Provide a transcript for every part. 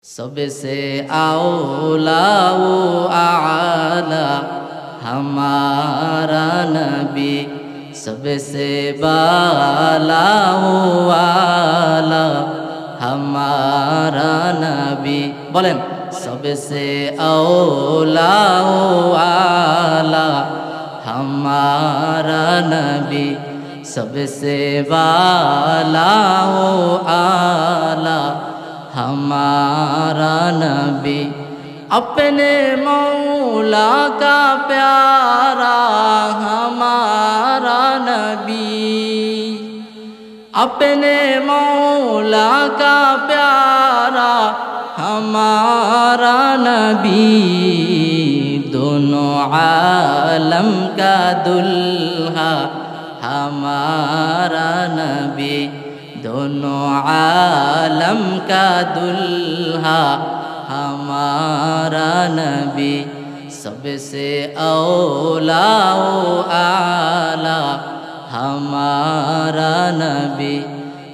सबसे औला वो आला हमारा नबी, सबसे बाला वो आला हमारा नबी। बोलें सबसे औला वो आला हमारा नबी, सबसे बाला वो आला हमारा नबी। अपने मौला का प्यारा हमारा नबी, अपने मौला का प्यारा हमारा नबी। दोनों आलम का दुल्हा हमारा नबी, दोनों आलम का दुल्हा हमारा नबी। सबसे औला वो आला हमारा नबी,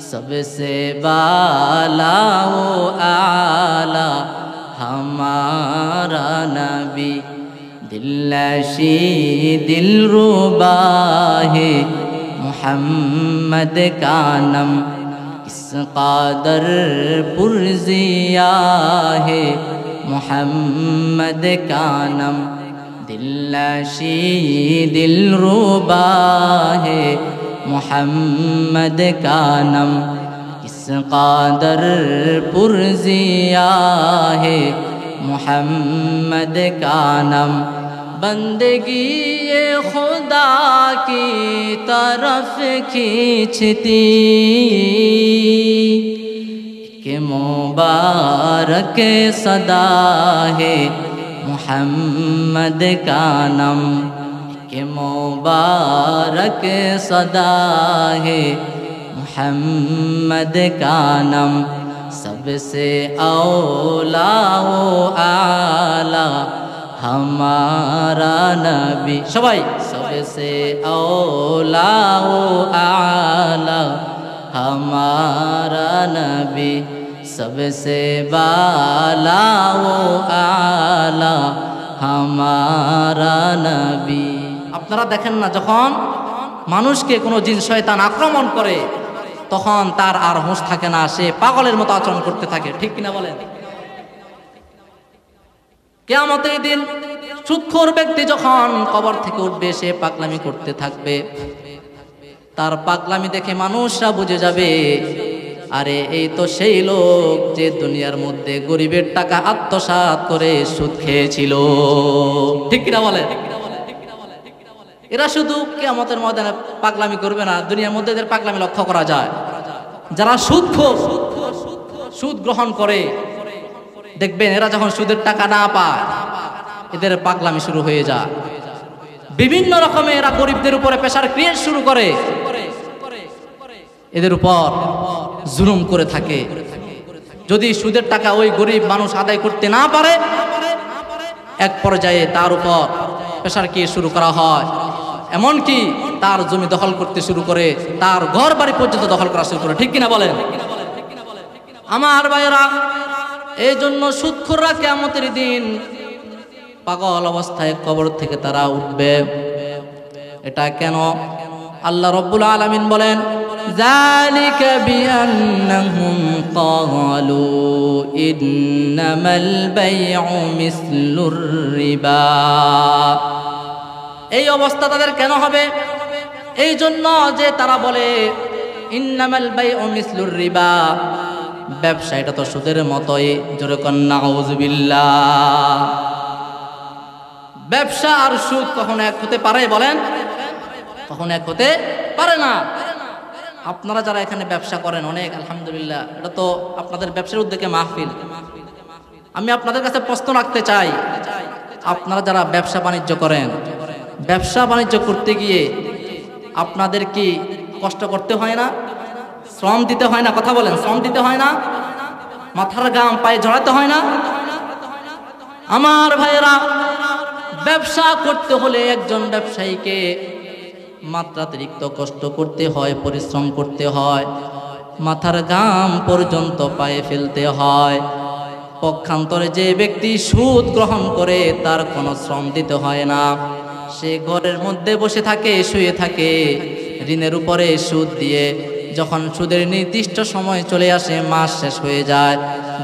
सबसे बाला वो आला हमारा नबी। दिलनशी दिलरुबा है मुहम्मद का नम, किस कादर पुरजिया है मुहम्मद का नम। दिलनशी दिलरुबा है मुहम्मद का नम, किस कादर पुरजिया है मुहम्मद का नम। बंदगी ये खुदा की तरफ खींचती कि मुबारक सदा है मुहम्मद का नम, कि मुबारक सदा है मुहम्मद का नम। सबसे औला वो आला हमारा नबी। सबाई सबसे औला वो आला हमारा नबी, सबसे बाला वो आला हमारा नबी। আপনারা দেখেন না, যখন মানুষকে কোনো জিন শয়তান আক্রমণ করে তখন তার আর হুঁশ থাকে না, সে পাগলের মতো আচরণ করতে থাকে, ঠিক কিনা বলেন? কিয়ামতের দিন সুদখোর ব্যক্তি যখন কবর থেকে উঠবে, সে পাগলামি করতে থাকবে। তার পাগলামি দেখে মানুষরা বুঝে যাবে, আরে এই তো সেই লোক যে দুনিয়ার মধ্যে গরিবের টাকা আত্মসাৎ করে সুদ খেয়েছিল, ঠিক কিনা বলেন? এরা শুধু কিয়ামতের ময়দানে পাগলামি করবে না, দুনিয়ার মধ্যে এদের পাগলামি লক্ষ্য করা যায়। যারা সুদখোর, সুদ গ্রহণ করে, দেখবেন এরা যখন সুদের টাকা না পায় এদের পাগলামি শুরু হয়ে যায়। বিভিন্ন রকমের এরা গরিবদের উপরে প্রেসার ক্রিয়েট শুরু করে, এদের উপর জুলুম করে থাকে। যদি সুদের টাকা ওই গরিব মানুষ আদায় করতে না পারে, এক পর্যায়ে তার উপর প্রেসার ক্রিয়েট শুরু করা হয়, এমনকি তার জমি দখল করতে শুরু করে, তার ঘর বাড়ি পর্যন্ত দখল করা শুরু করে, ঠিক কিনা বলেন? আমার ভাইয়েরা, এই জন্য সুদখোররা কিয়ামতের দিন পাগল অবস্থায় কবর থেকে তারা উঠবে। এটা কেন? আল্লাহ রাব্বুল আলামিন বলেন, যালিকা বিআন্নাহুম ক্বালু ইন্নামাল বাইউ মিসলুর রিবা। এই অবস্থা তাদের কেন হবে? এই জন্য যে তারা বলে ইন্নামাল বাইউ মিসলুর রিবা, ব্যবসা এটা তো সুদের মতোই। জোরে কোন নাউযুবিল্লাহ। ব্যবসা আর সুদ কখনো এক হতে পারে? বলেন, কখনো এক হতে পারে না। আপনারা যারা এখানে ব্যবসা করেন, অনেক আলহামদুলিল্লাহ, এটা তো আপনাদের ব্যবসার উদ্যোগে মাহফিল। আমি আপনাদের কাছে প্রশ্ন রাখতে চাই, আপনারা যারা ব্যবসা বাণিজ্য করেন, ব্যবসা বাণিজ্য করতে গিয়ে আপনাদের কি কষ্ট করতে হয় না? শ্রম দিতে হয় না? কথা বলেন, শ্রম দিতে হয় না? মাথার ঘাম পায়ে ঝরাতে হয় না? আমার ভাইয়েরা, ব্যবসা করতে হলে একজন ব্যবসায়ীকে মাত্রাতিরিক্ত কষ্ট করতে হয়, পরিশ্রম করতে হয়, মাথার ঘাম পর্যন্ত পায়ে ফেলতে হয়। পক্ষান্তরে যে ব্যক্তি সুদ গ্রহণ করে তার কোনো শ্রম দিতে হয় না, সে ঘরের মধ্যে বসে থাকে, শুয়ে থাকে, ঋণের উপরে সুদ দিয়ে। যখন সুদের নির্দিষ্ট সময় চলে আসে, মাস শেষ হয়ে যায়,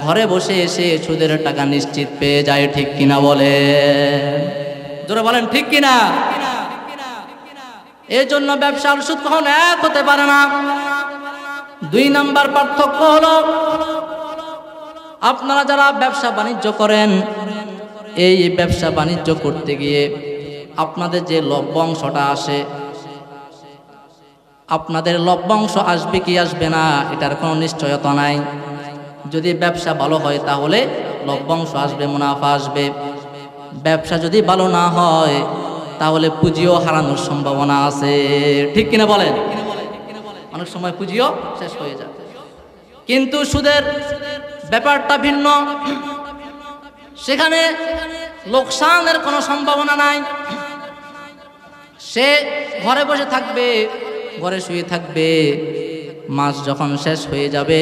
ঘরে বসে এসে সুদের টাকা নিশ্চিত পেয়ে যায়। ঠিক কিনা বলে? জোরে বলেন ঠিক কিনা? এই জন্য ব্যবসার সুদ কখনো এক হতে পারে না। 2 নাম্বার পার্থক্য হলো, আপনারা যারা ব্যবসা বাণিজ্য করেন, এই ব্যবসা বাণিজ্য করতে গিয়ে আপনাদের যে লভ্যাংশটা আসে, আপনাদের লভ্যাংশ আসবে কি আসবে না এটার কোনো নিশ্চয়তা নাই। যদি ব্যবসা ভালো হয় তাহলে লভ্যাংশ আসবে, মুনাফা আসবে। ব্যবসা যদি ভালো না হয় তাহলে পুঁজিও হারানোর সম্ভাবনা আছে। ঠিক কিনা বলেন? অনেক সময় পুঁজিও শেষ হয়ে যায়। কিন্তু সুদের ব্যাপারটা ভিন্ন, সেখানে লোকসানের কোনো সম্ভাবনা নাই। সে ঘরে বসে থাকবে, ঘরে শুয়ে থাকবে, মাস যখন শেষ হয়ে যাবে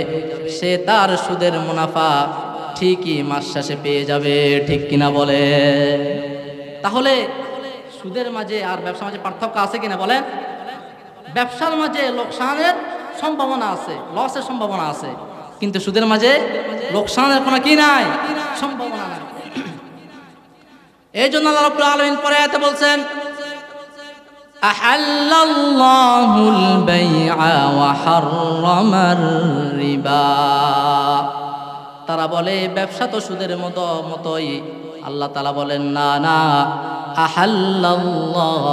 সে তার সুদের মুনাফা ঠিকই মাস শেষে পেয়ে যাবে। ঠিক কিনা বলে? তাহলে সুদের মাঝে আর ব্যবসার মাঝে পার্থক্য আছে কিনা বলেন? ব্যবসার মাঝে লোকসানের সম্ভাবনা আছে, লসের সম্ভাবনা আছে, কিন্তু সুদের মাঝে লোকসানের কোনো কি নাই, সম্ভাবনা নাই। এই জন্য আল্লাহ রাব্বুল আলামিন পরে আয়াতে বলছেন, আহাল্লাল্লাহুল বাইআ ওয়া হাররামার রিবা। তারা বলে ব্যবসা তো সুদের মতোই। আল্লাহ তাআলা বলেন না না, আহাল্লাল্লাহুল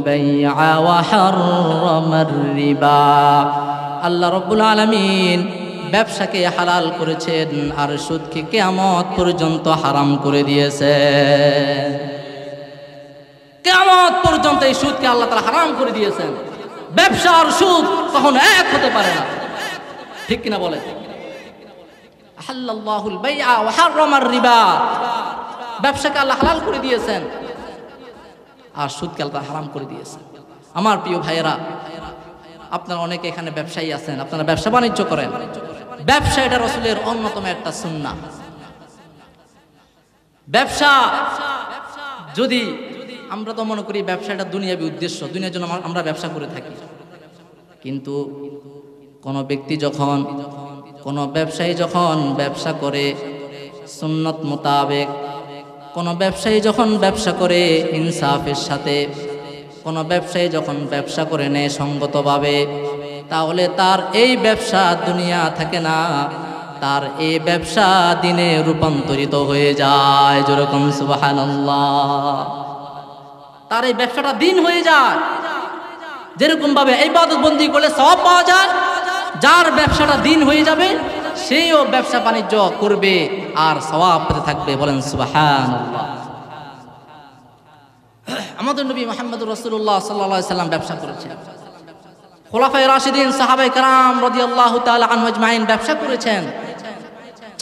বাইআ ওয়া হাররামার রিবা। আল্লাহ রাব্বুল আলামিন ব্যবসাকে হালাল করেছেন আর সুদকে কিয়ামত পর্যন্ত হারাম করে দিয়েছেন। কিয়ামত পর্যন্ত এই সুদকে আল্লাহ তাআলা হারাম করে দিয়েছেন। ব্যবসা আর সুদ কখনো এক হতে পারে না। ঠিক কিনা বলে? আহাল্লাল্লাহুল বাইআ ওয়া হাররামার রিবা। ব্যবসাকে আল্লাহ হালাল করে দিয়েছেন আর সুদকে আল্লাহ হারাম করে দিয়েছেন। আমার প্রিয় ভাইয়েরা, আপনারা অনেকে এখানে ব্যবসায়ী আছেন, আপনারা ব্যবসা বাণিজ্য করেন। ব্যবসা এটা রাসূলের অন্যতম একটা সুন্নাহ। ব্যবসা যদি আমরা তো মনে করি ব্যবসাটা দুনিয়াবী উদ্দেশ্য, দুনিয়ার জন্য আমরা ব্যবসা করে থাকি। কিন্তু কোনো ব্যক্তি যখন, কোনো ব্যবসায়ী যখন ব্যবসা করে সুন্নত মোতাবেক, কোনো ব্যবসায়ী যখন ব্যবসা করে ইনসাফের সাথে, কোনো ব্যবসায়ী যখন ব্যবসা করে নেয় সঙ্গতভাবে, তাহলে তার এই ব্যবসা দুনিয়া থাকে না, তার এই ব্যবসা দিনে রূপান্তরিত হয়ে যায়। যেরকম সুবহানাল্লাহ, তার এই ব্যবসাটা দিন হয়ে যায়। যেরকম ভাবে ইবাদত বন্দি করলে সওয়াব পাওয়া যায়, যার ব্যবসাটা দিন হয়ে যাবে সেও ব্যবসা বাণিজ্য করবে আর সওয়াব পেতে থাকবে। বলেন সুবহানাল্লাহ। আমাদের নবী মুহাম্মদুর রাসূলুল্লাহ সাল্লাল্লাহু আলাইহি সাল্লাম ব্যবসা করেছেন। খোলাফায়ে রাশিদিন সাহাবায়ে কেরাম রাদিয়াল্লাহু তাআলা আনহুম আজমাইন ব্যবসা করেছেন।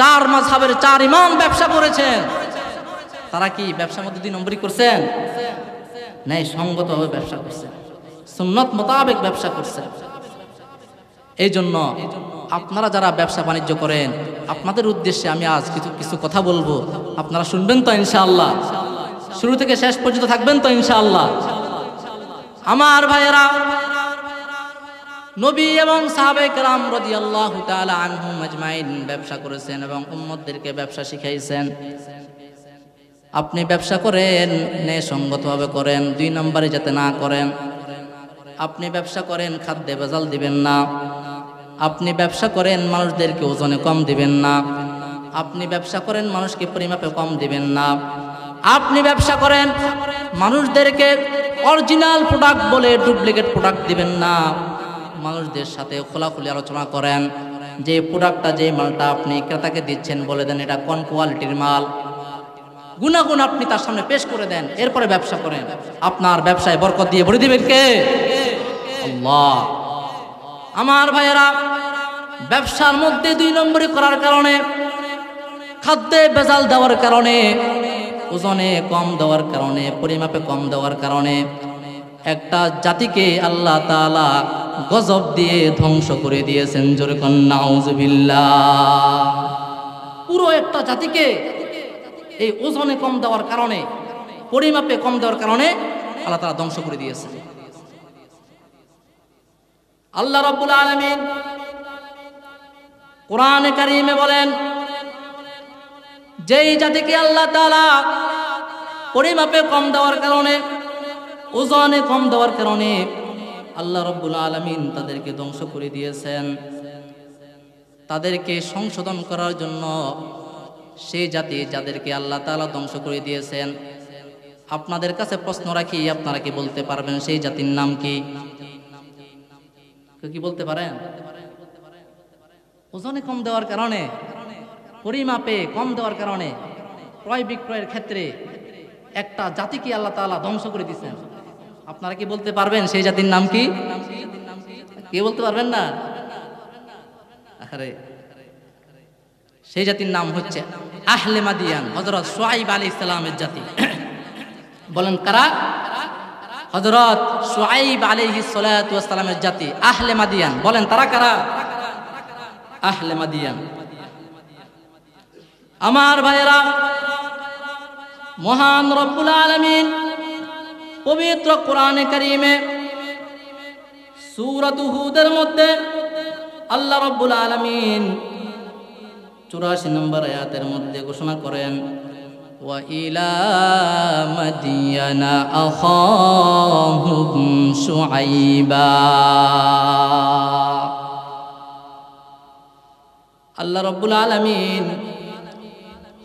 4 মাযহাবের 4 ইমাম ব্যবসা করেছেন। তারা কি ব্যবসার মধ্যে 2 নম্বরই করছেন? নাই, সঙ্গতভাবে ব্যবসা করছেন, সুন্নাত মোতাবেক ব্যবসা করছেন। এই জন্য আপনারা যারা ব্যবসা বাণিজ্য করেন, আপনাদের উদ্দেশ্যে আমি আজ কিছু কথা বলবো। আপনারা শুনবেন তো ইনশাআল্লাহ? শুরু থেকে শেষ পর্যন্ত থাকবেন তো ইনশাআল্লাহ? আমার ভাইয়েরা, নবী এবং সাহাবায়ে কেরাম রাদিয়াল্লাহু তাআলা আনহুম আজমাইন ব্যবসা করেছেন এবং উম্মতদেরকে ব্যবসা শিখাইছেন। আপনি ব্যবসা করেন, ন্যায়সঙ্গতভাবে করেন, 2 নম্বরে যাতে না করেন। আপনি ব্যবসা করেন, খাদ্যে ভেজাল দিবেন না। আপনি ব্যবসা করেন, মানুষদেরকে ওজনে কম দিবেন না। আপনি ব্যবসা করেন, মানুষকে পরিমাপে কম দিবেন না। আপনি ব্যবসা করেন, মানুষদেরকে অরিজিনাল প্রোডাক্ট বলে ডুপ্লিকেট প্রোডাক্ট দিবেন না। মানুষদের সাথে খোলাখুলি আলোচনা করেন, যে প্রোডাক্টটা, যে মালটা আপনি ক্রেতাকে দিচ্ছেন বলে দেন এটা কোন কোয়ালিটির মাল, গুণাগুণ আপনি তার সামনে পেশ করে দেন, এরপরে ব্যবসা করেন। আপনার ব্যবসায় বরকত দিয়ে ভরে দিবেন কে? আল্লাহ। আমার ভাইয়েরা, ব্যবসার মধ্যে 2 নম্বরই করার কারণে, খাদ্যে ভেজাল দেওয়ার কারণে, ওজনে কম দেওয়ার কারণে, পরিমাপে কম দেওয়ার কারণে একটা জাতিকে আল্লাহ তাআলা গজব দিয়ে ধ্বংস করে দিয়েছেন। জোরে কোন নাউজুবিল্লাহ। পুরো একটা জাতিকে এই ওজনে কম দেওয়ার কারণে, পরিমাপে কম দেওয়ার কারণে আল্লাহ তাআলা ধ্বংস করে দিয়েছে। আল্লাহ রাব্বুল আলামিন কোরআনে কারীমে বলেন, যেই জাতিকে আল্লাহ তাআলা পরিমাপে কম দেওয়ার কারণে, ওজনে কম দেওয়ার কারণে আল্লাহ রাব্বুল আলামিন তাদেরকে ধ্বংস করে দিয়েছেন, তাদেরকে সংশোধন করার জন্য সেই জাতি যাদেরকে আল্লাহ তাআলা ধ্বংস করে দিয়েছেন, আপনাদের কাছে প্রশ্ন রাখি, আপনারা কি বলতে পারবেন সেই জাতির নাম কি? কি বলতে পারেন? ওজনে কম দেওয়ার কারণে, পরিমাপে কম দেওয়ার কারণে, ক্রয় বিক্রয়ের ক্ষেত্রে একটা জাতিকে আল্লাহ তাআলা ধ্বংস করে দিয়েছেন। আপনারা কি বলতে পারবেন সেই জাতির নাম কি? কে বলতে পারবেন না? আরে সেই জাতির নাম হচ্ছে আহলে মাদিয়ান, হযরত শুআইব আলাইহিস সালামের জাতি। বলেন কারা? হযরত শুআইব আলাইহিস সালাতু ওয়াস সালামের জাতি আহলে মাদিয়ান। বলেন তারা কারা? আহলে মাদিয়ান। আমার ভাইরা, মহান রব্বুল আলামিন পবিত্র কোরআনে কারীমে সূরাত হুদের মধ্যে আল্লাহ রব্বুল আলামিন 84 নম্বর আয়াতের মধ্যে ঘোষণা করেন, ওয়া ইলা মাদিয়ানা আখাহুম শুআইবা। আল্লাহ রব্বুল আলামিন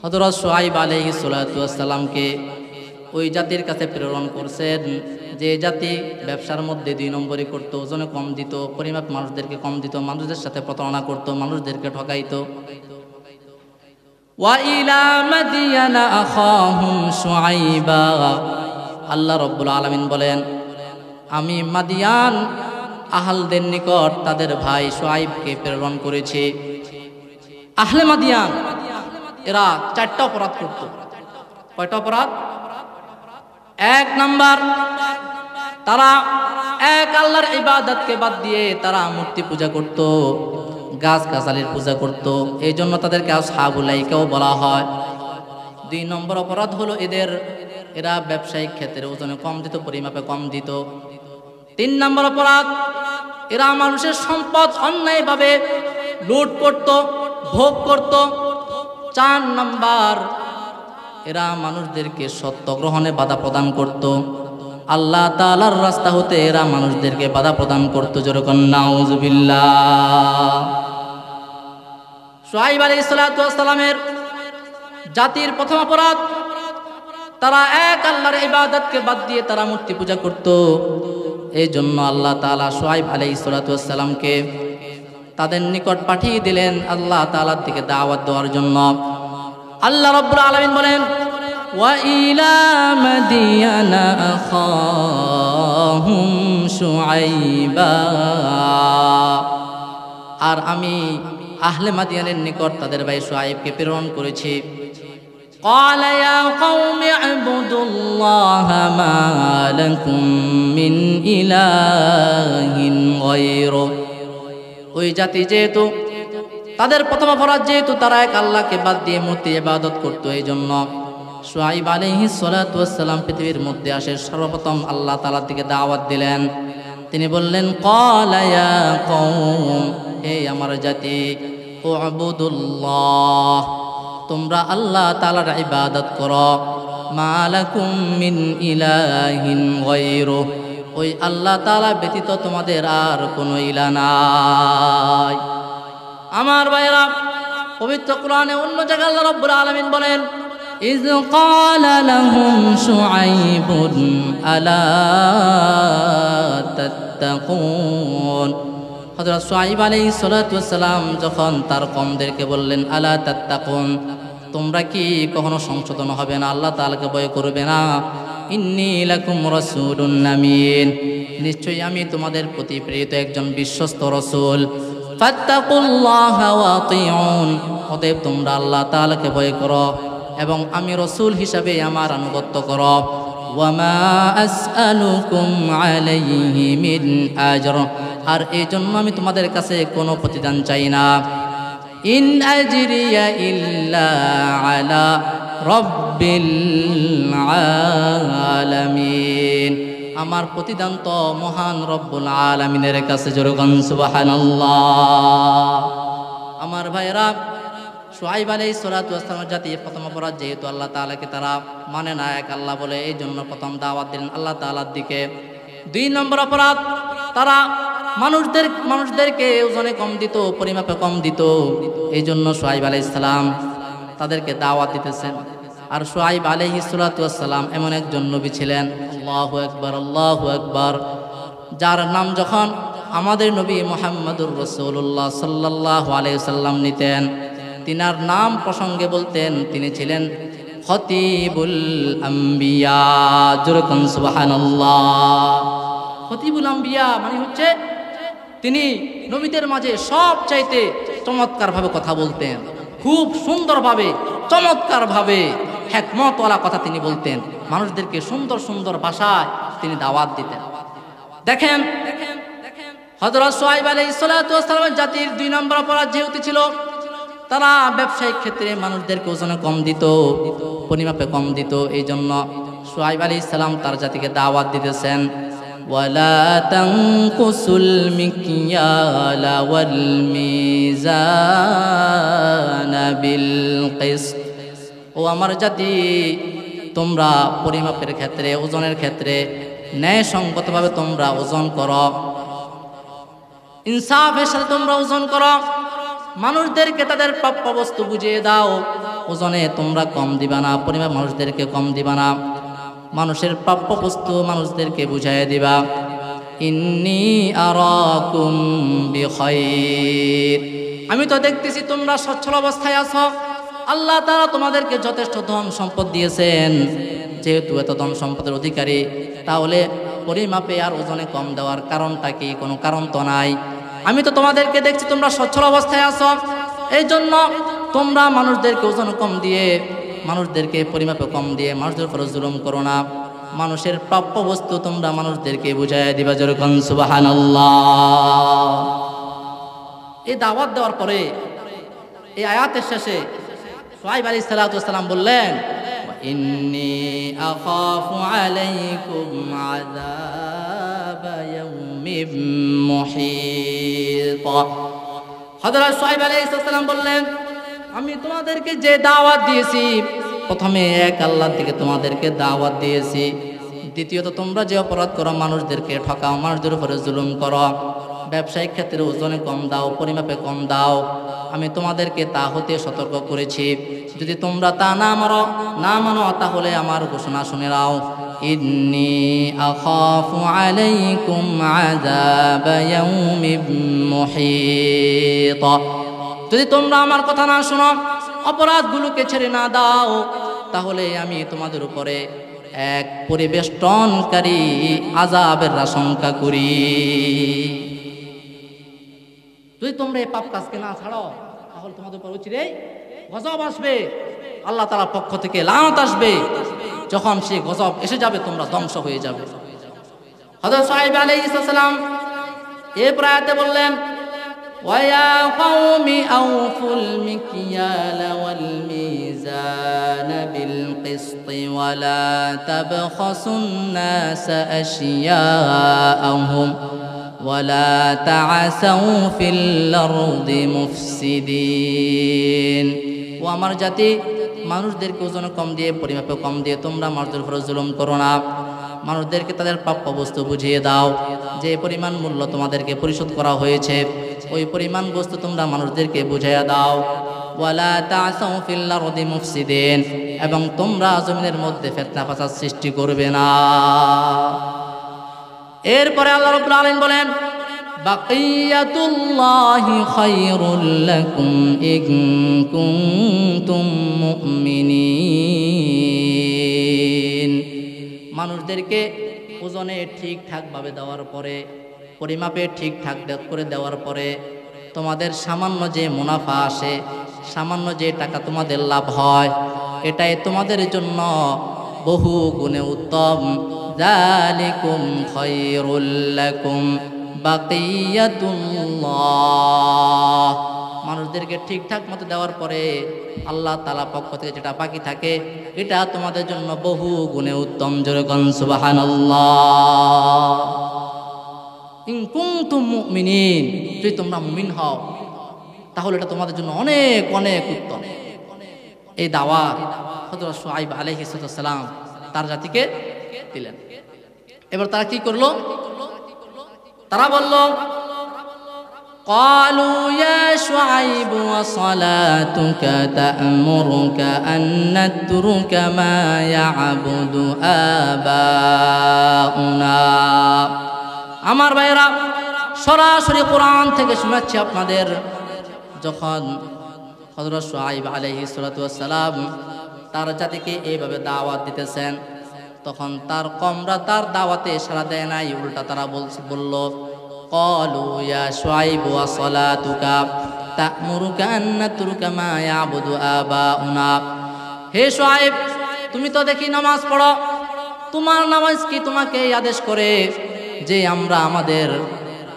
হযরত শুআইব আলাইহিস সালাতু ওয়াস সালামকে ওই জাতির কাছে প্রেরণ করছেন, যে জাতি ব্যবসার মধ্যে 2 নম্বরই করত, ওজনে কম দিত, পরিমাপ মানুষদেরকে কম দিত, মানুষদের সাথে প্রতারণা করত, মানুষদেরকে ঠকাইতো। ওয়া ইলা মাদিয়ানা আখাহুম শুআইবা। আল্লাহ রাব্বুল আলামিন বলেন, আমি মাদিয়ান আহলদের নিকট তাদের ভাই শুআইবকে প্রেরণ করেছি। আহলে মাদিয়ান এরা 4টা অপরাধ করত। কয়টা অপরাধ? 1 নাম্বার, তারা এক আল্লাহর ইবাদতকে বাদ দিয়ে তারা মূর্তি পূজা করত, গাছ গাছালির পূজা করত, এই জন্য তাদেরকে আসহাবুল আইকাও বলা হয়। 2 নম্বর অপরাধ হলো এরা ব্যবসায়িক ক্ষেত্রে ওজনে কম দিত, পরিমাপে কম দিত। 3 নম্বর অপরাধ, এরা মানুষের সম্পদ অন্যায়ভাবে লুট করত, ভোগ করত। 4 নাম্বার, এরা মানুষদেরকে সত্য গ্রহণে বাধা প্রদান করত। আল্লাহ তাআলার রাস্তা হতে এরা মানুষদেরকে বাধা প্রদান করত। যেরকম নাউযুবিল্লাহ। শুআইব আলাইহিস সালাতু ওয়াস সালামের জাতির প্রথম অপরাধ, তারা এক আল্লাহর ইবাদতকে বাদ দিয়ে তারা মূর্তি পূজা করত। এই জন্য আল্লাহ তাআলা শুআইব আলাইহিস সালাতু ওয়াস সালামকে তাদের নিকট পাঠিয়ে দিলেন আল্লাহ তাআলার দিকে দাওয়াত দেওয়ার জন্য। আল্লাহ রাব্বুল আলামিন বলেন, ওয়া ইলা মাদিয়ানা আখাহুম শুআইবা। আর আমি আহলে মাদিয়ানের নিকট তাদের ভাই শুআইবকে প্রেরণ করেছি। قال يا قوم اعبدوا الله ما لكم من إله غيره। ওই জাতি যেহেতু তাদের প্রথম অপরাধ, যেহেতু তারা এক আল্লাহকে বাদ দিয়ে মূর্তি ইবাদত করত, এই জন্য শুআইব আলাইহিস সালাতু ওয়াস সালাম পৃথিবীর মধ্যে আসে সর্বপ্রথম আল্লাহ তাআলার দিকে দাওয়াত দিলেন। তিনি বললেন, ক্বালা ইয়া কওম, হে আমার জাতি, উবুদুল্লাহ, তোমরা আল্লাহ তাআলার ইবাদত করো, মা লাকুম মিন ইলাহিন গায়রু, ওই আল্লাহ তাআলা ব্যতীত তোমাদের আর কোনো ইলাহ নাই। আমার ভাইরা, পবিত্র কোরআনে অন্য জায়গায় আল্লাহ রাব্বুল আলামিন বলেন, ইয ক্বালা লাহুম শুআইবুন আলা তাত্তাকুন। হযরত শুআইব আলাইহিস সালাতু ওয়াস সালাম যখন তার কওমদেরকে বললেন, আলা তাত্তাকুন, তোমরা কি কখনো সংশোধন হবে না, আল্লাহ তাআলাকে ভয় করবে না? ইন্নী লাকুম রাসূলুন আমিন, নিশ্চয়ই আমি তোমাদের প্রতি প্রেরিত একজন বিশ্বস্ত রাসূল। ফাত্তাকুল্লাহা ওয়া আতিউন, অতএব তোমরা আল্লাহ তাআলাকে ভয় করো এবং আমি রাসূল হিসাবে আমার আনুগত্য করো। ওয়া মা আসআলুকুম আলাইহি মিন আজর, আর এই জন্য আমি তোমাদের কাছে কোনো প্রতিদান চাই না। ইন আজরিয়া ইল্লা আলা রাব্বিল আলামিন। আমার প্রতিদান তো মহান রব্বুল আলামিনের কাছে। জোরে বলুন সুবহানাল্লাহ। আমার ভাইরা, শুআইব আলাইহিস সালাতু ওয়াস সালামের জাতি প্রথম অপরাধ যেহেতু আল্লাহ তাআলাকে তারা মানে না, এক আল্লাহ বলে, এই জন্য প্রথম দাওয়াত দিলেন আল্লাহ তাআলার দিকে। 2 নম্বর অপরাধ, তারা মানুষদেরকে ওজনে কম দিত, পরিমাপে কম দিত। এই জন্য শুআইব আলাইহিস সালাম তাদেরকে দাওয়াত দিতেছেন। আর শুআইব আলাইহিস সালাতু ওয়াস সালাম এমন একজন নবী ছিলেন, আল্লাহু আকবার আল্লাহু আকবার, যার নাম যখন আমাদের নবী মুহাম্মদুর রাসূলুল্লাহ সাল্লাল্লাহু আলাইহি ওয়াসাল্লাম নিতেন, তিনার নাম প্রসঙ্গে বলতেন তিনি ছিলেন খতিবুল আম্বিয়া। জোরে বলুন সুবহানাল্লাহ। খতিবুল আম্বিয়া মানে হচ্ছে তিনি নবীদের মাঝে সবচাইতে চমৎকারভাবে কথা বলতেন, খুব সুন্দরভাবে চমৎকারভাবে হিকমতওয়ালা কথা তিনি বলতেন, মানুষদেরকে সুন্দর সুন্দর ভাষায় তিনি দাওয়াত দিতেন। দেখেন হযরত শুআইব আলাইহিস সালাতু ওয়াস সালামের জাতির 2 নম্বর অপরাধ যেহেতু ছিল, তারা ব্যবসায়িক ক্ষেত্রে মানুষদেরকে ওজনে কম দিত, পরিমাপে কম দিত। এই জন্য শুআইব আলাইহিস সালাম তার জাতিকে দাওয়াত দিতেছেন, ওয়ালা তানকুসুল মিকিয়ালা ওয়াল মিজানা বিল কিসত। ও আমার জাতি, তোমরা পরিমাপের ক্ষেত্রে, ওজনের ক্ষেত্রে ন্যায়সঙ্গতভাবে তোমরা ওজন করো, ইনসাফের সাথে তোমরা ওজন করো, মানুষদেরকে তাদের প্রাপ্য বস্তু বুঝিয়ে দাও। ওজনে তোমরা কম দিবা না, পরিমাপ মানুষদেরকে কম দিবা না, মানুষের প্রাপ্য বস্তু মানুষদেরকে বুঝাইয়া দিবা। ইন্নী আরাকুম বিখাইর, আমি তো দেখতেছি তোমরা সচ্ছল অবস্থায় আছো। আল্লাহ তাআলা তোমাদেরকে যথেষ্ট ধন সম্পদ দিয়েছেন। যেহেতু এত ধন সম্পদের অধিকারী, তাহলে পরিমাপে আর ওজনে কম দেওয়ার কারণটা কি? কোনো কারণ তো নাই। আমি তো তোমাদেরকে দেখছি তোমরা সচ্ছল অবস্থায় আছো, এই জন্য তোমরা মানুষদেরকে ওজন কম দিয়ে, মানুষদেরকে পরিমাপে কম দিয়ে মানুষদের উপর জুলুম করো না, মানুষের প্রাপ্য বস্তু তোমরা মানুষদেরকে বুঝাইয়া দিবা। যেরকম সুবহানাল্লাহ। এই দাওয়াত দেওয়ার পরে এই আয়াতের শেষে শুআইব আলাইহিস সালাতু ওয়াস সালাম বললেন, ইন্নী আখাফু আলাইকুম আযাব ইয়াউমিন মুহীত। হযরত শুআইব আলাইহিস সালাম বললেন, আমি তোমাদেরকে যে দাওয়াত দিয়েছি, প্রথমে এক আল্লাহর দিকে তোমাদেরকে দাওয়াত দিয়েছি, দ্বিতীয়ত তোমরা যে অপরাধ করো, মানুষদেরকে ঠকাও, মানুষদের উপরে জুলুম করো, ব্যবসায়িক ক্ষেত্রে ওজনে কম দাও, পরিমাপে কম দাও, আমি তোমাদেরকে তা হতে সতর্ক করেছি। যদি তোমরা তা না মানো তাহলে আমার ঘোষণা শুনে নাও, ইন্নী আখাফু আলাইকুম আযাব ইয়াউমিন মুহীত। যদি তোমরা আমার কথা না শোনো, অপরাধগুলোকে ছেড়ে না দাও, তাহলে আমি তোমাদের উপরে এক পরিবেষ্টনকারী আযাবের আশঙ্কা করি। যদি তোমরা এই পাপ কাজকে না ছাড়ো, তাহলে তোমাদের উপর চিরে গজব আসবে, আল্লাহ তাআলার পক্ষ থেকে লানত আসবে। যখন সেই গজব এসে যাবে, তোমরা ধ্বংস হয়ে যাবে। হযরত শুআইব আলাইহিস সালাম এই আয়াতে বললেন, وَيَا قَوْمِ أَوْفُوا الْمِكْيَالَ وَالْمِيزَانَ بِالْقِسْطِ وَلَا تَبْخَسُوا النَّاسَ أَشْيَاءَهُمْ وَلَا تَعْثَوْا فِي الْأَرْضِ مُفْسِدِينَ। ও আমার জাতি, মানুষদেরকে ওজন কম দিয়ে, পরিমাপে কম দিয়ে তোমরা মানুষদের উপর জুলুম করো না, মানুষদেরকে তাদের প্রাপ্য বস্তু বুঝিয়ে দাও। যে পরিমাণ মূল্য তোমাদেরকে পরিশোধ করা হয়েছে, ওই পরিমাণ বস্তু তোমরা মানুষদেরকে বুঝাইয়া দাও। ওয়ালা তা'সাউ ফিল আরদি মুফসিদিন, এবং তোমরা জমিনের মধ্যে ফিতনা ফাসাদ সৃষ্টি করবে না। এরপরে আল্লাহ রাব্বুল আলামিন বলেন, বাকিয়াতুল্লাহি খায়রুল লাকুম ইন কুনতুম মুমিনিন। মানুষদেরকে ওজনে ঠিকঠাক ভাবে দেওয়ার পরে, পরিমাপে ঠিকঠাক করে দেওয়ার পরে তোমাদের সামান্য যে মুনাফা আসে, সামান্য যে টাকা তোমাদের লাভ হয়, এটাই তোমাদের জন্য বহু গুণে উত্তম। যালিকুম খায়রুল লাকুম, বাকিয়াতুল্লাহ। মানুষদেরকে ঠিকঠাক মতো দেওয়ার পরে আল্লাহ তাআলা পক্ষ থেকে যেটা বাকি থাকে এটা তোমাদের জন্য বহু গুণে উত্তম। জোরে কোন সুবহানাল্লাহ। ইন কুনতুম মুমিনিন, যদি তোমরা মুমিন হও তাহলে এটা তোমাদের জন্য অনেক অনেক উত্তম। এই দাওয়াত হযরত শুআয়ব আলাইহিস সালাম তার জাতিকে দিলেন। এবার তারা কি করলো? তারা বলল, ক্বালু ইয়া শুআয়ব ওয়া সালাতুকা তা'মুরুকা আন নাতরুকা মা ইয়া'বুদু আবাউনা। আমার ভাইরা, সরাসরি কোরআন থেকে শোনাচ্ছি আপনাদের, যখন হযরত শুআয়ব আলাইহিস সালাম তার জাতিকে এইভাবে দাওয়াত দিতেছেন, তখন তার কওমরা তার দাওয়াতে সাড়া দেয় নাই, উল্টা তারা বলল, ক্বালু ইয়া শুআয়ব ওয়া সালাতুকা তা'মুরুকা আন নাতরুকা মা ইয়া'বুদু আবাউনা। হে শুআয়ব, তুমি তো দেখি নামাজ পড়ো, তোমার নামাজ কি তোমাকে এই আদেশ করে যে আমরা আমাদের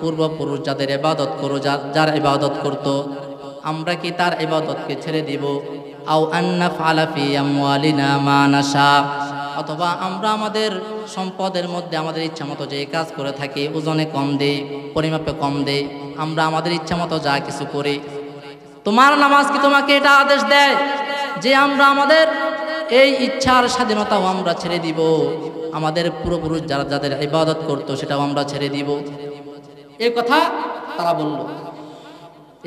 পূর্বপুরুষ যাদের ইবাদত করো, যার ইবাদত করত, আমরা কি তার ইবাদতকে ছেড়ে দিব? আও আন্না ফালা ফি আমওয়ালিনা মা নাশা, অথবা আমরা আমাদের সম্পদের মধ্যে আমাদের ইচ্ছা মতো যে কাজ করে থাকি, ওজনে কম দেই, পরিমাপে কম দেই, আমরা আমাদের ইচ্ছা মতো যা কিছু করি, তোমার নামাজ কি তোমাকে এটা আদেশ দেয় যে আমরা আমাদের এই ইচ্ছার স্বাধীনতাও আমরা ছেড়ে দিব, আমাদের পূর্বপুরুষ যারা যাদের ইবাদত করতো সেটাও আমরা ছেড়ে দিব? এই কথা তারা বলল।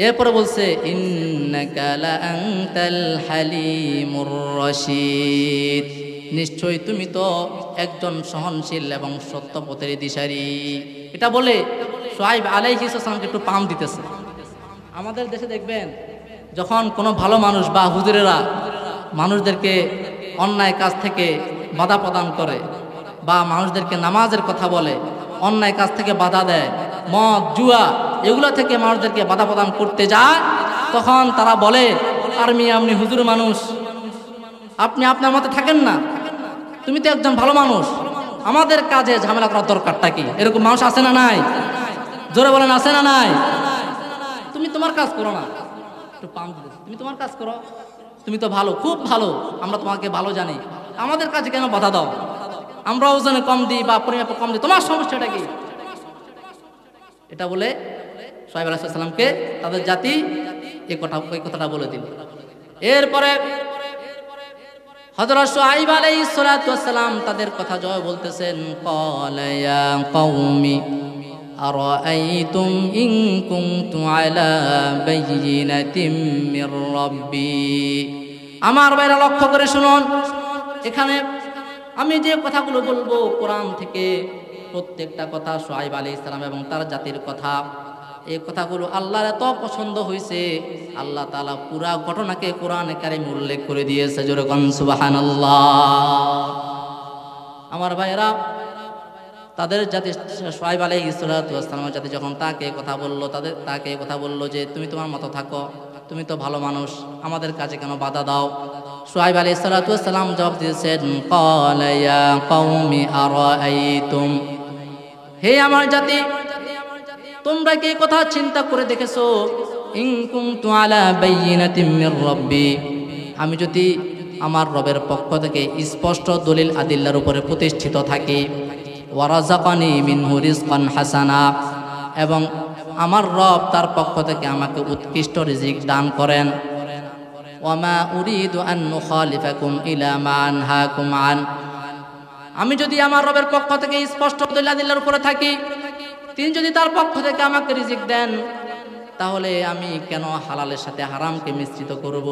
এরপরে বলছে, ইন্নাকা লা আনতাল হালিমুর রশিদ, নিশ্চয়ই তুমি তো একজন সহনশীল এবং সত্যপথের দিশারি। এটা বলে শুআয়ব আলাইহিস সালামকে একটু পাম দিতেছে। আমাদের দেশে দেখবেন, যখন কোনো ভালো মানুষ বা হুজুরেরা মানুষদেরকে অন্যায় কাজ থেকে বাধা প্রদান করে বা মানুষদেরকে নামাজের কথা বলে, অন্যায় কাজ থেকে বাধা দেয়, মদ জুয়া এগুলো থেকে মানুষদেরকে বাধা প্রদান করতে যায়, তখন তারা বলে, আর মিয়া আপনি হুজুর মানুষ, আপনি আপনার মতে থাকেন না, তুমি তো একজন ভালো মানুষ, আমাদের কাজে ঝামেলা করার দরকারটা কি? এরকম মানুষ আছে না নাই? জোরে বলেন, আছে না নাই? তুমি তোমার কাজ করো না, একটু পাম দিতেছে, তুমি তোমার কাজ করো, তুমি তো ভালো, খুব ভালো, আমরা তোমাকে ভালো জানি, আমাদের কাজে কেন বাধা দাও? আমরা ওজনে কম দিই বা পরিমাপে কম দিই, তোমার সমস্যাটা কি? এটা বলে শুআয়ব আলাইহিস সালামকে তাদের জাতি এই কথাটা বলে দিল। এরপরে হযরত শুআয়ব আলাইহিস সালাম তাদের কথা জবাব বলতেছেন, ক্বালা ইয়া কওমি আরাআইতুম ইন কুনতু আলা বায়িনাতিম মির রাব্বি। আমার ভাইরা লক্ষ্য করে শুনুন, এখানে আমি যে কথাগুলো বলবো কোরআন থেকে, প্রত্যেকটা কথা শুআয়ব আলাইহিস সালাম এবং তার জাতির কথা, এই কথাগুলো আল্লাহর এত পছন্দ হয়েছে, আল্লাহ তাআলা পুরা ঘটনাকে কোরআনে কারিমে উল্লেখ করে দিয়েছে। জোরে কোন সুবহানাল্লাহ। আমার ভাইরা, তাদের জাতি শুআয়ব আলাইহিস সালামের জাতি যখন তাকে কথা বললো, তাকে কথা বললো যে তুমি তোমার মতো থাকো, তুমি তো ভালো মানুষ, আমাদের কাজে কেন বাধা দাও? শুআয়ব আলাইহিস সালাম জবাব দিয়েছেন, ক্বালা ইয়া কওমি আরাআইতুম, হে আমার জাতি, তোমরা কি কথা চিন্তা করে দেখেছো, ইন কুনতু আলা বায়িনাতিম মির রাব্বি, আমি যদি আমার রবের পক্ষ থেকে স্পষ্ট দলিল আদিল্লার উপরে প্রতিষ্ঠিত থাকি, ওয়া রাযাকানি মিনহু রিজকান হাসানা, এবং আমার রব তার পক্ষ থেকে আমাকে উৎকৃষ্ট রিজিক দান করেন, ওয়া মা উরিদু আন নুখালিফাকুম ইলা মা আনহাকুম আন, আমি যদি আমার রবের পক্ষ থেকে স্পষ্ট দলিল আদিল্লার উপরে থাকি, তিনি যদি তার পক্ষ থেকে আমাকে রিজিক দেন, তাহলে আমি কেন হালালের সাথে হারামকে মিশ্রিত করব?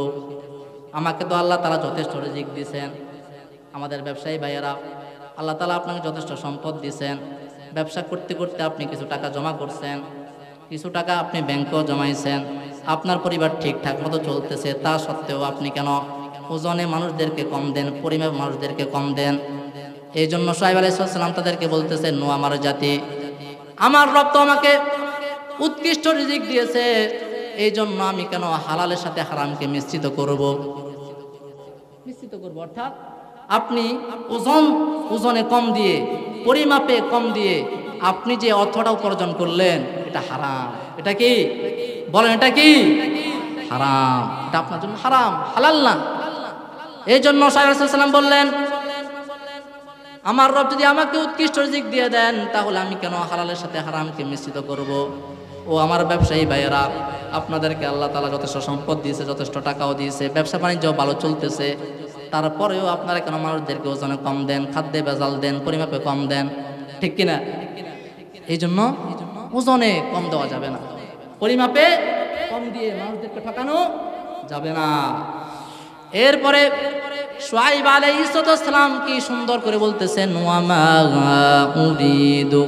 আমাকে তো আল্লাহ তাআলা যথেষ্ট রিজিক দিয়েছেন। আমাদের ব্যবসায়ী ভাইয়েরা, আল্লাহ তাআলা আপনাকে যথেষ্ট সম্পদ দিয়েছেন, ব্যবসা করতে করতে আপনি কিছু টাকা জমা করছেন, কিছু টাকা আপনি ব্যাংকেও জমাইছেন, আপনার পরিবার ঠিকঠাক মতো চলতেছে, তা সত্ত্বেও আপনি কেন ওজনে মানুষদেরকে কম দেন, পরিমাপে মানুষদেরকে কম দেন? এই জন্য শুআয়ব আলাইহিস সালাম তাদেরকে বলতেছেন, নো আমার জাতি, আমার রব তো আমাকে উৎকৃষ্ট রিজিক দিয়েছে, এই জন্য আমি কেন হালালের সাথে হারামকে মিশ্রিত করব? অর্থাৎ আপনি ওজনে কম দিয়ে, পরিমাপে কম দিয়ে আপনি যে অর্থটা উপার্জন করলেন এটা হারাম। এটা কি বলেন? এটা কি হারাম? এটা আপনার জন্য হারাম, হালাল না। এই জন্য সাল্লাল্লাহু আলাইহি ওয়াসাল্লাম বললেন, আমার রব যদি আমাকে উৎকৃষ্ট রিজিক দিয়ে দেন তাহলে আমি কেন হালালের সাথে হারামকে মিশ্রিত করব? ও আমার ব্যবসায়ী ভাইয়েরা, আপনাদেরকে আল্লাহ তাআলা যথেষ্ট সম্পদ দিয়েছে, যথেষ্ট টাকাও দিয়েছে, ব্যবসা বাণিজ্য ভালো চলতেছে, তারপরেও আপনারা কেন মানুষদেরকে ওজনে কম দেন, খাদ্যে ভেজাল দেন, পরিমাপে কম দেন? ঠিক কিনা? এই জন্য ওজনে কম দেওয়া যাবে না, পরিমাপে কম দিয়ে মানুষদেরকে ঠকানো যাবে না। এরপরে শুআইব আলাইহিস সালাম কি সুন্দর করে বলতেছেন, ওয়ামা উরিদু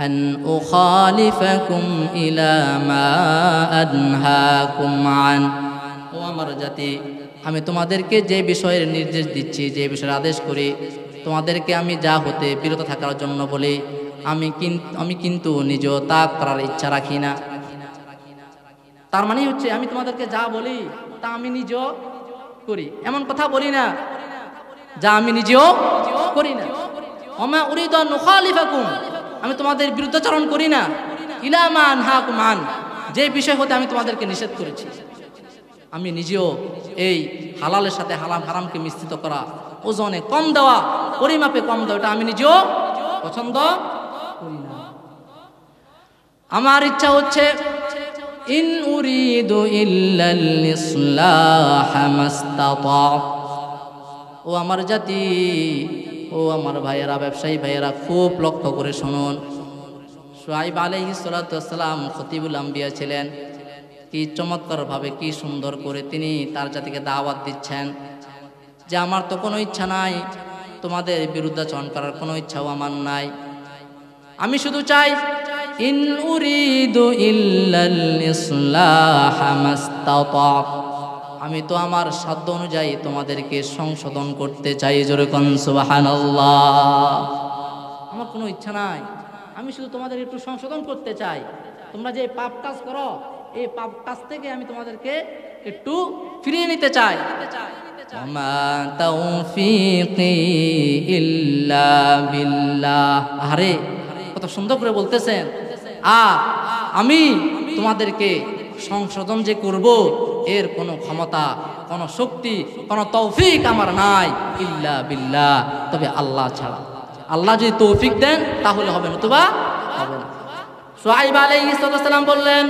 আন উখালিফাকুম ইলা মা আনহাকুম আন। ও আমার জাতি, আমি তোমাদেরকে যে বিষয়ের নির্দেশ দিচ্ছি, যে বিষয়ের আদেশ করি, তোমাদেরকে আমি যা হতে বিরত থাকার জন্য বলি, আমি কিন্তু নিজেও তা করার ইচ্ছা রাখি না। তার মানে হচ্ছে আমি তোমাদেরকে যা বলি তা আমি নিজেও করি, এমন কথা বলি না যা আমি নিজেও করি না। ওমা উরিদু আন উখালিফাকুম, আমি তোমাদের বিরুদ্ধাচরণ করি না, ইলা মা আনহাকুম আন, যে বিষয় হতে আমি তোমাদেরকে নিষেধ করেছি। আমি নিজেও এই হালালের সাথে হারামকে মিশ্রিত করা, ওজনে কম দেওয়া, পরিমাপে কম দেওয়া, এটা আমি নিজেও পছন্দ করি না। আমার ইচ্ছা হচ্ছে, ইন উরিদু ইল্লাল ইসলাহা মাস্তাতা। ও আমার জাতি, ও আমার ভাইয়েরা, ব্যবসায়ী ভাইয়েরা, খুব লক্ষ্য করে শুনুন। শুআইব আলাইহিস সালাতু ওয়াস সালাম খতিবুল আম্বিয়া ছিলেন। কি চমৎকারভাবে, কি সুন্দর করে তিনি তার জাতিকে দাওয়াত দিচ্ছেন যে আমার তো কোনো ইচ্ছা নাই, তোমাদের বিরুদ্ধাচরণ করার কোনো ইচ্ছাও আমার নাই। আমি শুধু চাই, ইন উরিদু ইল্লাল ইসলাহা মাস্তাতা, আমি তো আমার সাধ্য অনুযায়ী তোমাদেরকে সংশোধন করতে চাই। জোরে কোন সুবহানাল্লাহ। আমার কোনো ইচ্ছা নাই, আমি শুধু তোমাদের একটু সংশোধন করতে চাই। তোমরা যে পাপ কাজ করো, এই পাপ কাজ থেকে আমি তোমাদেরকে একটু ফিরিয়ে নিতে চাই। ওমা তাওফীকি ইল্লা বিল্লাহ। আরে কত সুন্দর করে বলতেছেন, আমি তোমাদেরকে সংশোধন যে করব এর কোনো ক্ষমতা, কোনো শক্তি, কোনো তৌফিক আমার নাই, ইল্লা বিল্লাহ, তবে আল্লাহ ছাড়া। আল্লাহ যদি তৌফিক দেন তাহলে হবে, নতুবা হবে না। শুআইব আলাইহিস সালাম বললেন,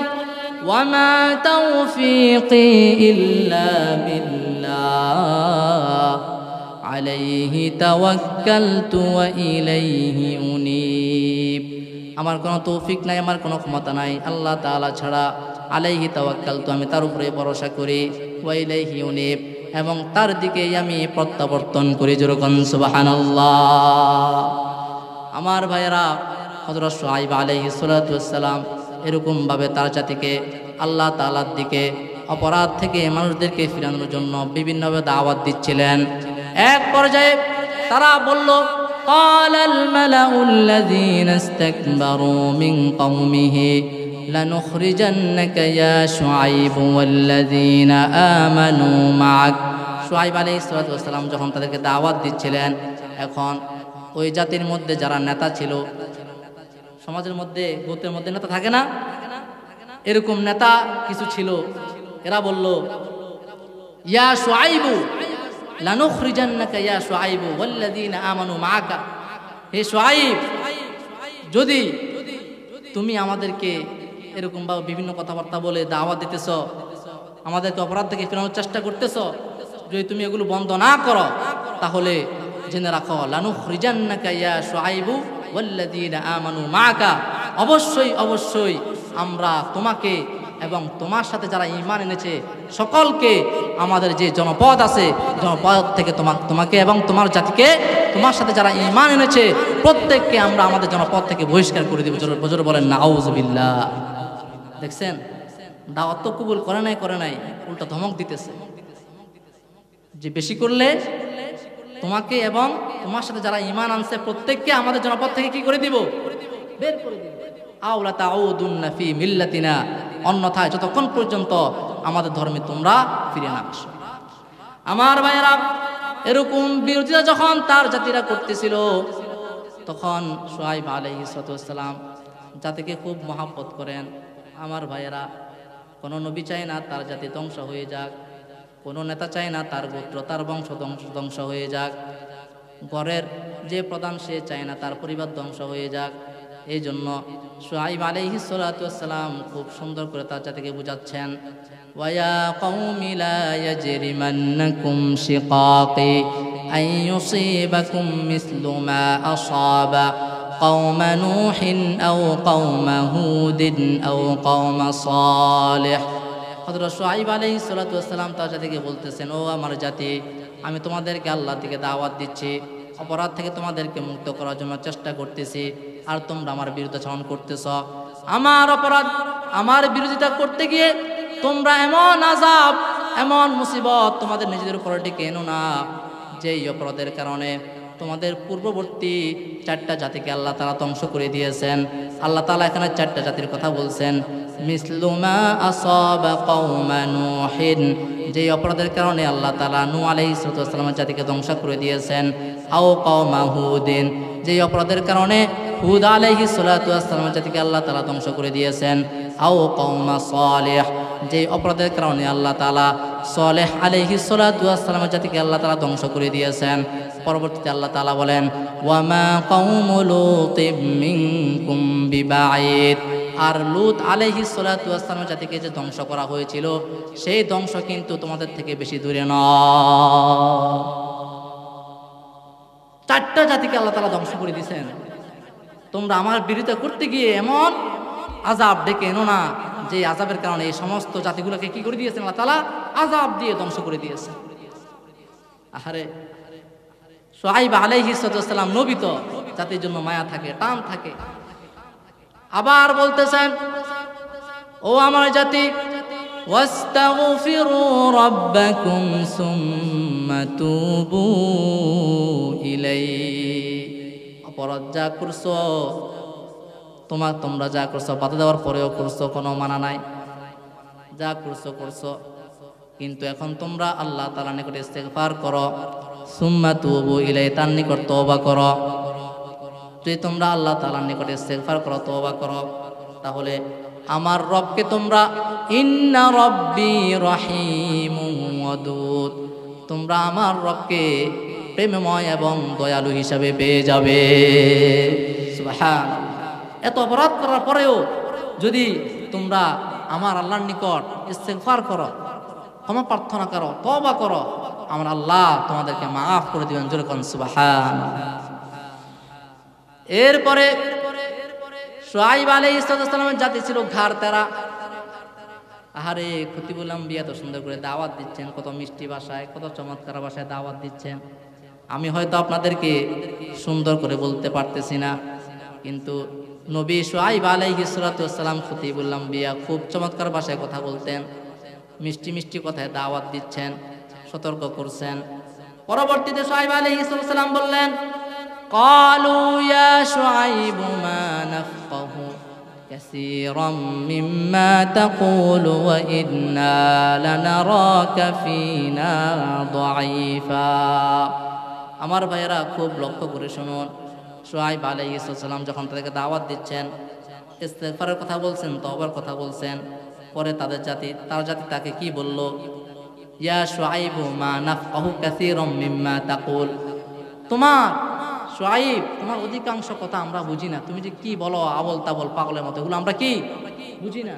ওয়ামা তাওফীকি ইল্লা বিল্লাহ আলাইহি তাওয়াক্কালতু ওয়া ইলাইহি উনীব। আমার কোনো তৌফিক নাই, আমার কোনো ক্ষমতা নাই, আল্লাহ তাআলা ছাড়া। আলাইহি তাওয়াক্কালতু, আমি তার উপরে ভরসা করি, ওয়া ইলাইহি উনীব, এবং তার দিকেই আমি প্রত্যাবর্তন করি। যেরকম সুবহানাল্লাহ। আমার ভাইয়েরা, হযরত শুআইব আলাইহিস সালাতু ওয়াস সালাম এরকমভাবে তার জাতিকে আল্লাহ তাআলার দিকে, অপরাধ থেকে মানুষদেরকে ফিরানোর জন্য বিভিন্নভাবে দাওয়াত দিচ্ছিলেন। এক পর্যায়ে তারা বলল, ক্বালাল মালাউল লাযীনা ইসতাকবারু মিন কওমিহি লানুখরিজান্নাকা ইয়া শুআইব ওয়াল্লাযীনা আমানু মা'আক। শুআইব আলাইহিস সালাতু ওয়াস সালাম যখন তাদেরকে দাওয়াত দিচ্ছিলেন, এখন ওই জাতির মধ্যে যারা নেতা ছিল, সমাজের মধ্যে, গোত্রের মধ্যে নেতা থাকে না, এরকম নেতা কিছু ছিল। এরা বলল, ইয়া শুআইবু লানুখরিজান্নাকা ইয়া শুআইব ওয়াল্লাযীনা আমানু মা'আকা। হে শুআইব, যদি তুমি আমাদেরকে এরকম বা বিভিন্ন কথাবার্তা বলে দাওয়াত দিতেছ, আমাদেরকে অপরাধ থেকে ফেরানোর চেষ্টা করতেছ, যদি তুমি এগুলো বন্ধ না করো তাহলে জেনে রাখো, লানুখরিজান্নাকা ইয়া শুআইব ওয়াল্লাযীনা আমানু মা'আকা, অবশ্যই অবশ্যই আমরা তোমাকে এবং তোমার সাথে যারা ঈমান এনেছে সকলকে, আমাদের যে জনপদ আছে, জনপদ থেকে তোমাকে এবং তোমার জাতিকে, তোমার সাথে যারা ঈমান এনেছে প্রত্যেককে আমরা আমাদের জনপদ থেকে বহিষ্কার করে দেব। জোরে বলেন নাউযুবিল্লাহ। দেখছেন, দাওয়াত তো কবুল করে নাই, উল্টা ধমক দিতেছে যে বেশি করলে তোমাকে এবং তোমার সাথে যারা ঈমান আনছে প্রত্যেককে আমাদের জনপদ থেকে কি করে দিব? বের করে দিব। আওলা তাউদুন্না ফি মিল্লাতিনা, অন্যথায় যতক্ষণ পর্যন্ত আমাদের ধর্মে তোমরা ফিরে না আসো। আমার ভাইয়েরা, এরকম বিরোধিতা যখন তার জাতিরা করতেছিল, তখন শুআয়ব আলাইহিস সালাম জাতিকে খুব মহব্বত করেন। আমার ভাইয়েরা, কোনো নবী চায় না তার জাতি ধ্বংস হয়ে যাক, কোনো নেতা চায় না তার গোত্র তার বংশ ধ্বংস হয়ে যাক, ঘরের যে প্রধান সে চায় না তার পরিবার ধ্বংস হয়ে যাক। এই জন্য শুআয়ব আলাইহিস সালাম খুব সুন্দর করে তার জাতিকে বুঝাচ্ছেন, ওয়া কওমি লা ইয়াজরিমান্নাকুম শিকাকি আন ইউসিবাকুম মিসলু মা আসাবা কওমা নূহিন আও কওমা হুদিন আও কওমা সালিহ। হযরত শুআয়ব আলাইহিস সালাম তার জাতিকে বলতেছেন, ও আমার জাতি, আমি তোমাদেরকে আল্লাহর দিকে দাওয়াত দিচ্ছি, অপরাধ থেকে তোমাদেরকে মুক্ত করার জন্য চেষ্টা করতেছি, আর তোমরা আমার বিরুদ্ধাচরণ করতেছ। আমার অপরাধ, আমার বিরোধিতা করতে গিয়ে তোমরা এমন আযাব, এমন মুসিবত তোমাদের নিজেদের উপর ডেকে এনো না, যেই অপরাধের কারণে তোমাদের পূর্ববর্তী 4টা জাতিকে আল্লাহ তাআলা ধ্বংস করে দিয়েছেন। আল্লাহ তাআলা এখানে 4টা জাতির কথা বলছেন। মিসলু মা আসাবা কওমা নূহিন, যেই অপরাধের কারণে আল্লাহ তাআলা নূহ আলাইহিস সালামের জাতিকে ধ্বংস করে দিয়েছেন। আও কওমা হুদিন, যেই অপরাধের কারণে হুদ আলাইহিস সালামের জাতিকে আল্লাহ তাআলা ধ্বংস করে দিয়েছেন। আও কওমা সালিহ, যেই অপরাধের কারণে আল্লাহ তাআলা সালেহ আলাইহিস সালামের জাতিকে আল্লাহ তাআলা ধ্বংস করে দিয়েছেন। পরবর্তীতে আল্লাহ তাআলা বলেন, ওয়া মা কওমু লূতিম মিনকুম বিবাঈদ, আর লূত আলাইহিস সালামের জাতিকে যে ধ্বংস করা হয়েছিল সেই ধ্বংস কিন্তু তোমাদের থেকে বেশি দূরে নয়। 4টা জাতিকে আল্লাহ তাআলা ধ্বংস করে দিয়েছেন। তোমরা আমার বিরোধিতা করতে গিয়ে এমন আযাব ডেকে এনো না, যে আযাবের কারণে এই সমস্ত জাতিগুলোকে কি করে দিয়েছেন আল্লাহ তাআলা? আযাব দিয়ে ধ্বংস করে দিয়েছেন। আহারে, শুআয়ব আলাইহিস সালাম নবী তো, জাতির জন্য মায়া থাকে, টান থাকে। আবার বলতেছেন, ও আমার জাতি, ওয়াস্তাগফিরু রাব্বাকুম সুম্মা তুবু ইলাইহি, অপরাধ যা করছো, তোমরা যা করছো, বাধা দেওয়ার পরেও করছো, কোনো মানা নাই, যা করছো, কিন্তু এখন তোমরা আল্লাহ তাআলার নিকট ইস্তেগফার করো, সুম্মা তুবু ইলাইহি, তার নিকট তওবা করো। যদি তোমরা আল্লাহ তাআলার নিকট ইস্তেগফার করো, তওবা করো, তাহলে আমার রবকে তোমরা ইন্না রব্বি রহিমুন ওয়াদুদ, তোমরা আমার রবকে প্রেমময় এবং দয়ালু হিসাবে পেয়ে যাবে। সুবহানাল্লাহ। এত অপরাধ করার পরেও যদি তোমরা আমার আল্লাহর নিকট ইস্তেগফার করো, ক্ষমা প্রার্থনা করো, তওবা করো, আমার আল্লাহ তোমাদেরকে মাফ করে দিবেন। জোরে কোন সুবহানাল্লাহ। এরপরে শুআয়ব আলাইহিস সালামের জাতি ছিল ঘাড় তেরা। আহারে, খতিবুল আম্বিয়া তো সুন্দর করে দাওয়াত দিচ্ছেন, কত মিষ্টি ভাষায়, কত চমৎকার ভাষায় দাওয়াত দিচ্ছেন। আমি হয়তো আপনাদেরকে সুন্দর করে বলতে পারতেছি না, কিন্তু নবী শুআয়ব আলাইহিস সালাম খতিবুল আম্বিয়া খুব চমৎকার ভাষায় কথা বলতেন, মিষ্টি মিষ্টি কথায় দাওয়াত দিচ্ছেন, সতর্ক করছেন। পরবর্তীতে শুআয়ব আলাইহিস সালাম বললেন, ক্বালু ইয়া শুআয়ব মা নাফকাহু কাসীরাম মিম্মা তাকুলু ওয়া ইন্না লানারাকা ফীনা দাঈফা। আমার ভাইয়েরা, খুব লক্ষ্য করে শুনুন, শুআয়ব আলাইহিস সালাম যখন তাদেরকে দাওয়াত দিচ্ছেন, ইস্তেগফারের কথা বলছেন, তওবার কথা বলছেন, পরে তার জাতি তাকে কি বলল? ইয়া শুআয়ব মা নাফকাহু কাসীরাম মিম্মা তাকুল, তোমার শুআয়ব, তোমার অধিকাংশ কথা আমরা বুঝি না, তুমি যে কি বলো আবল তাবল পাগলের মতো, এগুলো আমরা কি বুঝি না।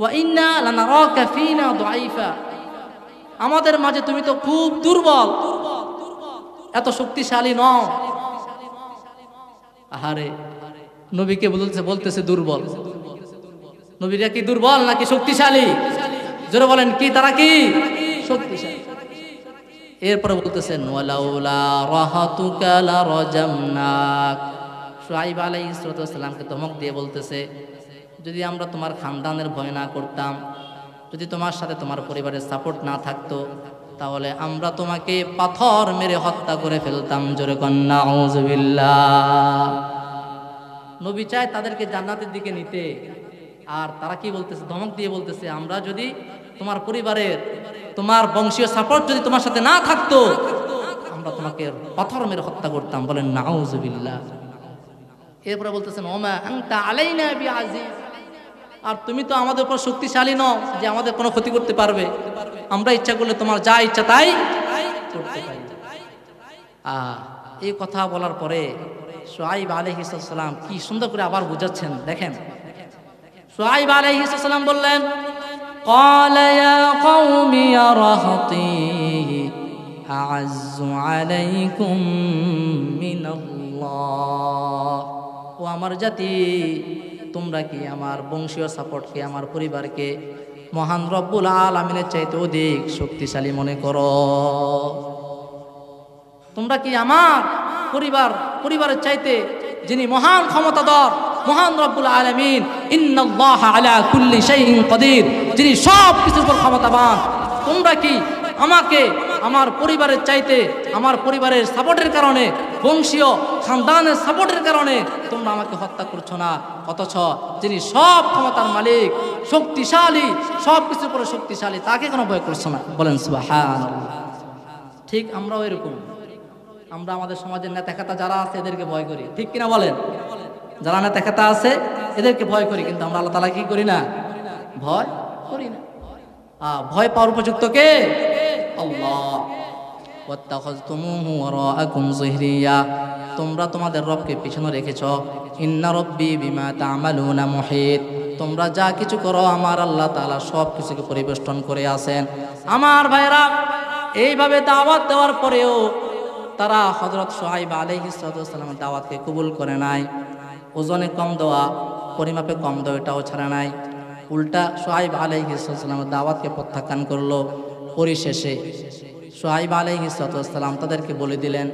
ওয়া ইন্না লানারাকা ফীনা দাঈফা, আমাদের মাঝে তুমি তো খুব দুর্বল, এত শক্তিশালী নও। আহারে, নবীকে বলতেছে দুর্বল। নবীরা কি দুর্বল নাকি শক্তিশালী? জোরে বলেন, কি তারা কি শক্তিশালী? এরপরে বলতেছেন, ওয়ালাউলা রাহাতুকা লারাজামনাক, শুআয়ব আলাইহিস সালামকে ধমক দিয়ে বলতেছে, যদি আমরা তোমার খানদানের ভয় না করতাম, যদি তোমার সাথে তোমার পরিবারের সাপোর্ট না থাকতো, তাহলে আমরা তোমাকে পাথর মেরে হত্যা করে ফেলতাম। জোরে কোন নাউযুবিল্লাহ। নবী চায় তাদেরকে জান্নাতের দিকে নিতে, আর তারা কি বলতেছে? ধমক দিয়ে বলতেছে, আমরা যদি তোমার পরিবারের, তোমার বংশীয় সাপোর্ট যদি তোমার সাথে না থাকতো, আমরা তোমাকে পাথর মেরে হত্যা করতাম। বলেন নাউযুবিল্লাহ। এরপরে বলতেছেন ওমা আনতা আলাইনা বিআজিজ, আর তুমি তো আমাদের উপর শক্তিশালী নও যে আমাদের কোনো ক্ষতি করতে পারবে, আমরা ইচ্ছা করলে তোমার যা ইচ্ছা তাই করতে পারি। এই কথা বলার পরে শুআয়ব আলাইহিস সালাম কি সুন্দর করে আবার বুঝাচ্ছেন দেখেন। শুআয়ব আলাইহিস সালাম বললেন ক্বালা ইয়া কওমি ইয়া রাহতি আ'আজ্জু আলাইকুম মিনাল্লাহ, ও আমার জাতি, তোমরা কি আমার বংশীয় সাপোর্টকে, আমার পরিবারকে মহান রব্বুল আলামিনের চাইতে অধিক শক্তিশালী মনে করো? তোমরা কি আমার পরিবারের চাইতে যিনি মহান ক্ষমতাধর মহান রব্বুল আলামিন, ইন্নাল্লাহা আলা কুল্লি শাইইন কাদির, যিনি সব কিছুর উপর ক্ষমতাবান, তোমরা কি আমাকে আমার পরিবারের চাইতে, আমার পরিবারের সাপোর্টের কারণে, বংশীয় খানদানের সাপোর্টের কারণে তোমরা আমাকে হত্যা করছো না, অথচ যিনি সব ক্ষমতার মালিক, শক্তিশালী, সব কিছুর উপরে শক্তিশালী, তাকে কেন ভয় করছো না? বলেন সুবহানাল্লাহ। ঠিক আমরাও এরকম, আমরা আমাদের সমাজের নেতা-খেতা যারা আছে এদেরকে ভয় করি, ঠিক কিনা বলেন? যারা নেতা-খেতা আছে এদেরকে ভয় করি, কিন্তু আমরা আল্লাহ তাআলা কি করি না? ভয় করি না। ভয় পাওয়ার উপযুক্ত কে? আল্লাহ। ওয়াত্তাখাযতুমুহু ওয়ারাআকুম যুহরিয়া, তোমরা তোমাদের রবকে পিছনে রেখেছো। ইন্না রব্বি বিমা তা'মালুনা মুহিত, তোমরা যা কিছু করো আমার আল্লাহ তাআলা সব কিছুকে পরিবেষ্টন করে আছেন। আমার ভাইরা, এইভাবে দাওয়াত দেওয়ার পরেও তারা হযরত শুআয়ব আলাইহিস সালামের দাওয়াতকে কবুল করে নাই। ওজনে কম দেওয়া, পরিমাপে কম দেওয়া এটাও ছাড়া নাই, উল্টা শুআয়ব আলাইহিস সালামের দাওয়াতকে প্রত্যাখ্যান করলো। পরিশেষে শুআয়ব আলাইহিস সালাম তাদেরকে বলে দিলেন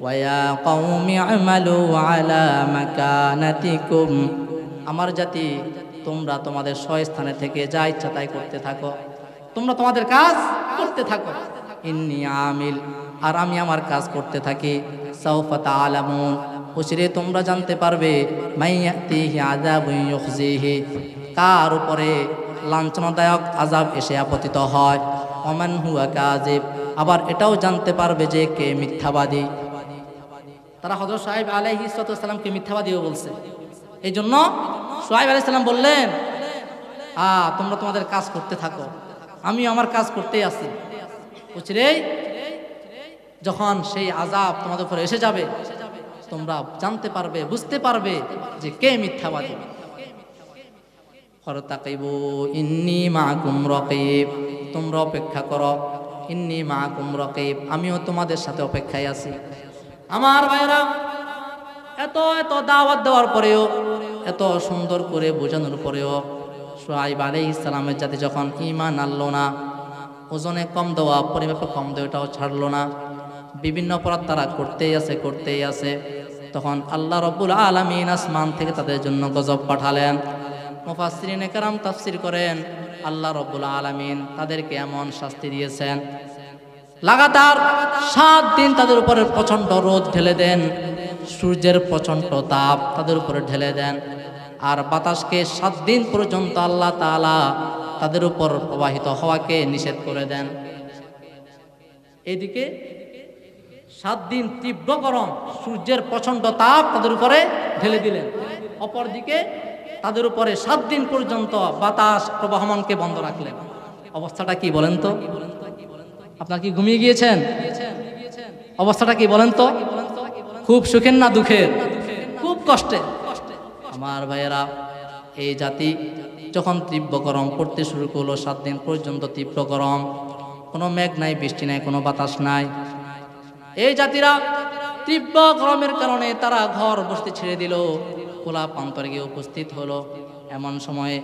ওয়া কওমি আমালু আলা মাকানাতিকুম, আমার জাতি, তোমরা তোমাদের স্বস্থানে থেকে যা ইচ্ছা তাই করতে থাকো, তোমরা তোমাদের কাজ করতে থাকো। ইন্নী আমিল, আর আমি আমার কাজ করতে থাকি। সাউফা তা'লামুন, অচিরে তোমরা জানতে পারবে। মাইয়াতিহি আযাবুন ইউখজিহি, কার উপরে লাঞ্ছনাদায়ক আযাব এসে আপতিত হয়। ওমান হুয়া কাযিব, আবার এটাও জানতে পারবে যে কে মিথ্যাবাদী। তারা হযরত শুআয়ব আলাইহিস সালামকে মিথ্যাবাদীও বলছে। এই জন্য শুআয়ব আলাইহিস সালাম বললেন তোমরা তোমাদের কাজ করতে থাকো, আমি আমার কাজ করতেই আছি। অচিরেই যখন সেই আযাব তোমাদের উপরে এসে যাবে, তোমরা জানতে পারবে, বুঝতে পারবে যে কে মিথ্যাবাদী। ফারতাকিবু ইন্নী মাআকুম রাকিব, তোমরা অপেক্ষা করো। ইন্নী মাআকুম রাকিব, আমিও তোমাদের সাথে অপেক্ষায় আছি। আমার ভাইরা, এত দাওয়াত দেওয়ার পরেও, এত সুন্দর করে বোঝানোর পরেও শুআয়ব আলাইহিস সালামের জাতি যখন ঈমান আনলো না, ওজনে কম দেওয়া, পরিমাপে কম দেওয়া এটাও ছাড়লো না, বিভিন্ন অপরাধ তারা করতেই আছে, তখন আল্লাহ রাব্বুল আলামিন আসমান থেকে তাদের জন্য গজব পাঠালেন। মুফাসসিরিনে কেরাম তাফসীর করেন আল্লাহ রাব্বুল আলামিন তাদেরকে এমন শাস্তি দিয়েছেন, লাগাতার 7 দিন তাদের উপরে প্রচণ্ড রোদ ঢেলে দেন, সূর্যের প্রচণ্ড তাপ তাদের উপরে ঢেলে দেন, আর বাতাসকে 7 দিন পর্যন্ত আল্লাহ তাআলা তাদের উপর প্রবাহিত হওয়াকে নিষেধ করে দেন। এদিকে 7 দিন তীব্র গরম, সূর্যের প্রচণ্ড তাপ তাদের উপরে ঢেলে দিলেন, অপরদিকে তাদের উপরে 7 দিন পর্যন্ত বাতাস প্রবাহমানকে বন্ধ রাখলেন। অবস্থাটা কি বলেন তো? আপনার কি ঘুমিয়ে গিয়েছেন? অবস্থাটা কি বলেন তো? খুব সুখের না দুঃখের? খুব কষ্টে। আমার ভাইয়েরা, এই জাতি যখন তীব্র গরম পড়তে শুরু করলো, 7 দিন পর্যন্ত তীব্র গরম, কোনো মেঘ নাই, বৃষ্টি নাই, কোনো বাতাস নাই, এই জাতিরা তীব্র গরমের কারণে তারা ঘর বসতি ছেড়ে দিল, খোলা প্রান্তরে গিয়ে উপস্থিত হলো। এমন সময়ে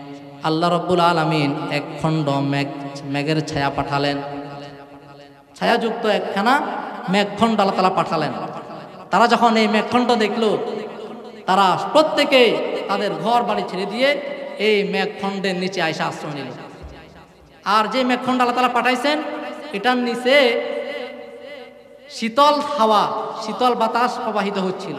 আল্লাহ রাব্বুল আলামিন এক খণ্ড মেঘের ছায়া পাঠালেন, ছায়াযুক্ত একখানা মেঘখণ্ড আল্লাহ তাআলা পাঠালেন। তারা যখন এই মেঘখণ্ড দেখলো, তারা প্রত্যেকে তাদের ঘর বাড়ি ছেড়ে দিয়ে এই মেঘখণ্ডের নিচে আইসা আশ্রয় নিল। আর যে মেঘখণ্ড আল্লাহ তাআলা পাঠাইছেন, এটার নিচে শীতল হাওয়া, শীতল বাতাস প্রবাহিত হচ্ছিল।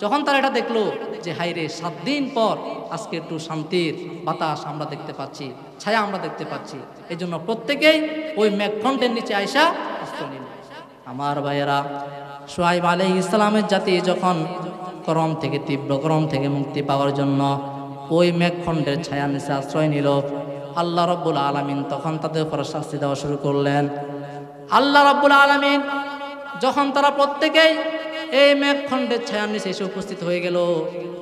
যখন তারা এটা দেখলো যে হাইরে, 7 দিন পর আজকে একটু শান্তির বাতাস আমরা দেখতে পাচ্ছি, ছায়া আমরা দেখতে পাচ্ছি, এই জন্য প্রত্যেকেই ওই মেঘখণ্ডের নিচে আইসা আশ্রয় নিল। আমার ভাইয়েরা, শুআয়ব আলাইহিস সালামের জাতি যখন গরম থেকে তীব্র গরম থেকে মুক্তি পাওয়ার জন্য ওই মেঘখণ্ডের ছায়া নিচে আশ্রয় নিল। আল্লাহ রাব্বুল আলামিন তখন তাদের উপর শাস্তি দেওয়া শুরু করলেন। আল্লাহ রাব্বুল আলামিন যখন তারা প্রত্যেকেই এই মেঘখণ্ডের ছায়ার নিচে এসে উপস্থিত হয়ে গেল,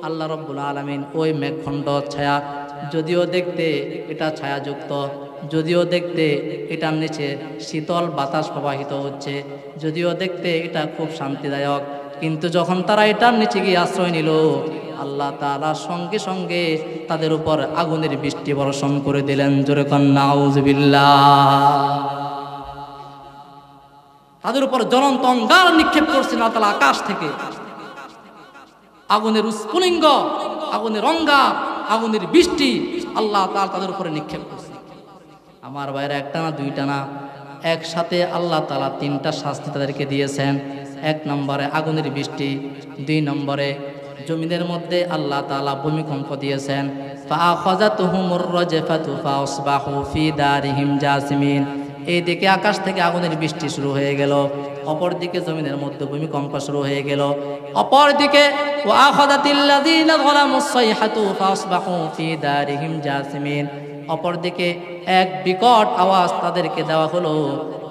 আল্লাহ রাব্বুল আলামিন ওই মেঘখণ্ড ছায়া যদিও দেখতে এটা ছায়াযুক্ত, যদিও দেখতে এটার নিচে শীতল বাতাস প্রবাহিত হচ্ছে, যদিও দেখতে এটা খুব শান্তিদায়ক, কিন্তু যখন তারা এটার নিচে গিয়ে আশ্রয় নিল, আল্লাহ তাআলা সঙ্গে সঙ্গে তাদের উপর আগুনের বৃষ্টি বর্ষণ করে দিলেন। জোরে কোন নাউযুবিল্লাহ। তাদের উপর জ্বলন্ত অঙ্গার নিক্ষেপ করছেন আল্লাহ তাআলা আকাশ থেকে। আগুনের উৎস্ফুলিঙ্গ, আগুনের অঙ্গার, আগুনের বৃষ্টি আল্লাহ তাআলা তাদের উপরে নিক্ষেপ করছেন। আমার ভাইরা একটা না দুইটা না, একসাথে আল্লাহ তাআলা তিনটা শাস্তি তাদেরকে দিয়েছেন। এক নম্বরে আগুনের বৃষ্টি, দুই নম্বরে জমিনের মধ্যে আল্লাহ তাআলা ভূমিকম্প দিয়েছেন। ফাআখাযাতুহুমুর রাজফাতু ফাআসবাহু ফি দারিহিম জাসিমিন। এইদিকে আকাশ থেকে আগুনের বৃষ্টি শুরু হয়ে গেল, অপরদিকে জমিনের মধ্যে ভূমিকম্প শুরু হয়ে গেল, অপরদিকে ওয়াআখাযাতিল্লাযীনা যালামুস সাইহাতু ফাআসবাহু ফি দারিহিম জাসিমিন। অপরদিকে এক বিকট আওয়াজ তাদেরকে দেওয়া হলো,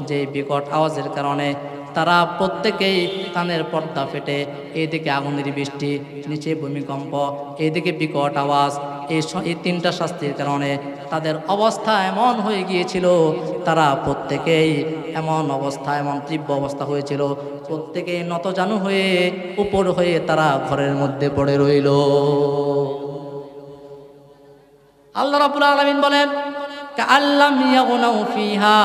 যে বিকট আওয়াজের কারণে তারা প্রত্যেকেই কানের পর্দা ফেটে, এইদিকে আগুনের বৃষ্টি, নিচে ভূমিকম্প, এইদিকে বিকট আওয়াজ, এই তিনটা শাস্তির কারণে তাদের অবস্থা এমন হয়ে গিয়েছিল, তারা প্রত্যেকেই এমন অবস্থা, এমন তীব্র অবস্থা হয়েছিল, প্রত্যেকেই নতজানু হয়ে উপর হয়ে তারা ঘরের মধ্যে পড়ে রইল। আল্লাহ রাব্বুল আলামিন বলেন, কাআল্লাম ইয়াগনাউ ফিহা,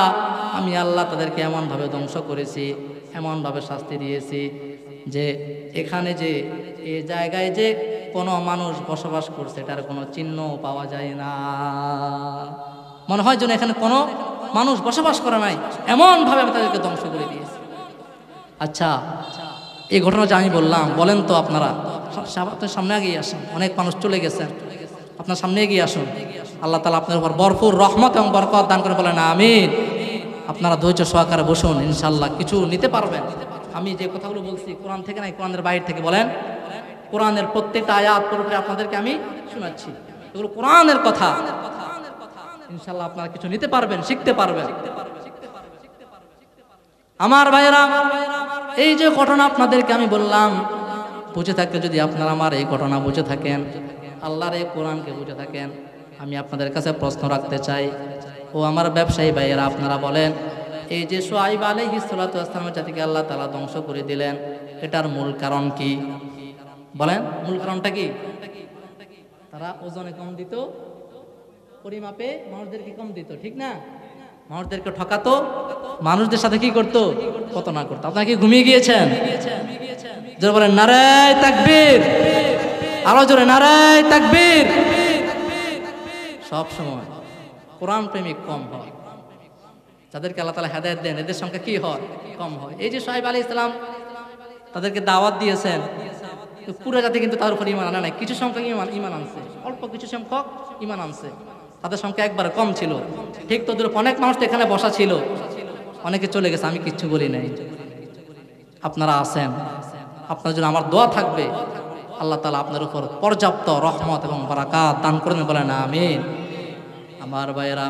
আমি আল্লাহ তাদেরকে এমনভাবে ধ্বংস করেছি, এমনভাবে শাস্তি দিয়েছি যে এখানে যে এই জায়গায় যে কোনো মানুষ বসবাস করছে এটার কোনো চিহ্ন পাওয়া যায় না। মনে হয় যেন এখানে কোনো মানুষ বসবাস করে নাই, এমনভাবে আমি তাদেরকে ধ্বংস করে দিয়েছি। আচ্ছা, এই ঘটনা যে আমি বললাম, বলেন তো আপনারা, আপনার সামনে এগিয়ে আসেন, অনেক মানুষ চলে গেছেন, আপনার সামনে এগিয়ে আসুন। আল্লাহ তাআলা আপনার উপর ভরপুর রহমত এবং বরকত দান করে, বলেন আমিন। আপনারা ধৈর্য সহকারে বসুন, ইনশাআল্লাহ কিছু নিতে পারবেন। আমি যে কথাগুলো বলছি কোরআন থেকে নাই, কোরআনের বাইরে থেকে, বলেন কোরআনের প্রত্যেকটা আয়াত পুরোপুরি আপনাদেরকে আমি শোনাচ্ছি, এগুলো কোরআনের কথা। ইনশাআল্লাহ আপনারা কিছু নিতে পারবেন, শিখতে পারবেন। আমার ভাইয়েরা, এই যে ঘটনা আপনাদেরকে আমি বললাম, বুঝে থাকলে, যদি আপনারা আমার এই ঘটনা বুঝে থাকেন, আল্লাহর এই কোরআনকে বুঝে থাকেন, আমি আপনাদের কাছে প্রশ্ন রাখতে চাই। ও আমার ব্যবসায়ী ভাইয়েরা, আপনারা বলেন, এই যে শুআয়ব আলাইহিস সালাতু ওয়াস সালামের জাতিকে আল্লাহ তাআলা ধ্বংস করে দিলেন, এটার মূল কারণ কি? বলেন, মূল কারণটা কি? তারা ওজনে কম দিত, পরিমাপে মানুষদেরকে কম দিত, ঠিক না? মানুষদেরকে ঠকাতো, মানুষদের সাথে কি করতো? কত না করতো। আপনারা কি ঘুমিয়ে গিয়েছেন? জোরে বলেন নারায়ে তাকবীর, আরো জোরে নারায়ে তাকবীর। সব সময় কোরআন প্রেমিক কম হয়, যাদেরকে আল্লাহ তাআলা হেদায়েত দেন, এদের সংখ্যা কি হয়? কম হয়। এই যে শুআয়ব আলাইহিস সালাম তাদেরকে দাওয়াত দিয়েছেন, পুরো জাতি কিন্তু তার উপর ঈমান আনে নাই, কিছু সংখ্যক ঈমান আনছে, অল্প কিছু সংখ্যক ঈমান আনছে, তাদের সংখ্যা একবারে কম ছিল। ঠিক তোদের অনেক মানুষ তো এখানে বসা ছিল, অনেকে চলে গেছে, আমি কিচ্ছু বলি নাই। আপনারা আছেন, আপনার জন্য আমার দোয়া থাকবে, আল্লাহ তাআলা আপনার উপর পর্যাপ্ত রহমত এবং বারাকাত দান করবেন, বলেন আমিন। আমার ভাইয়েরা,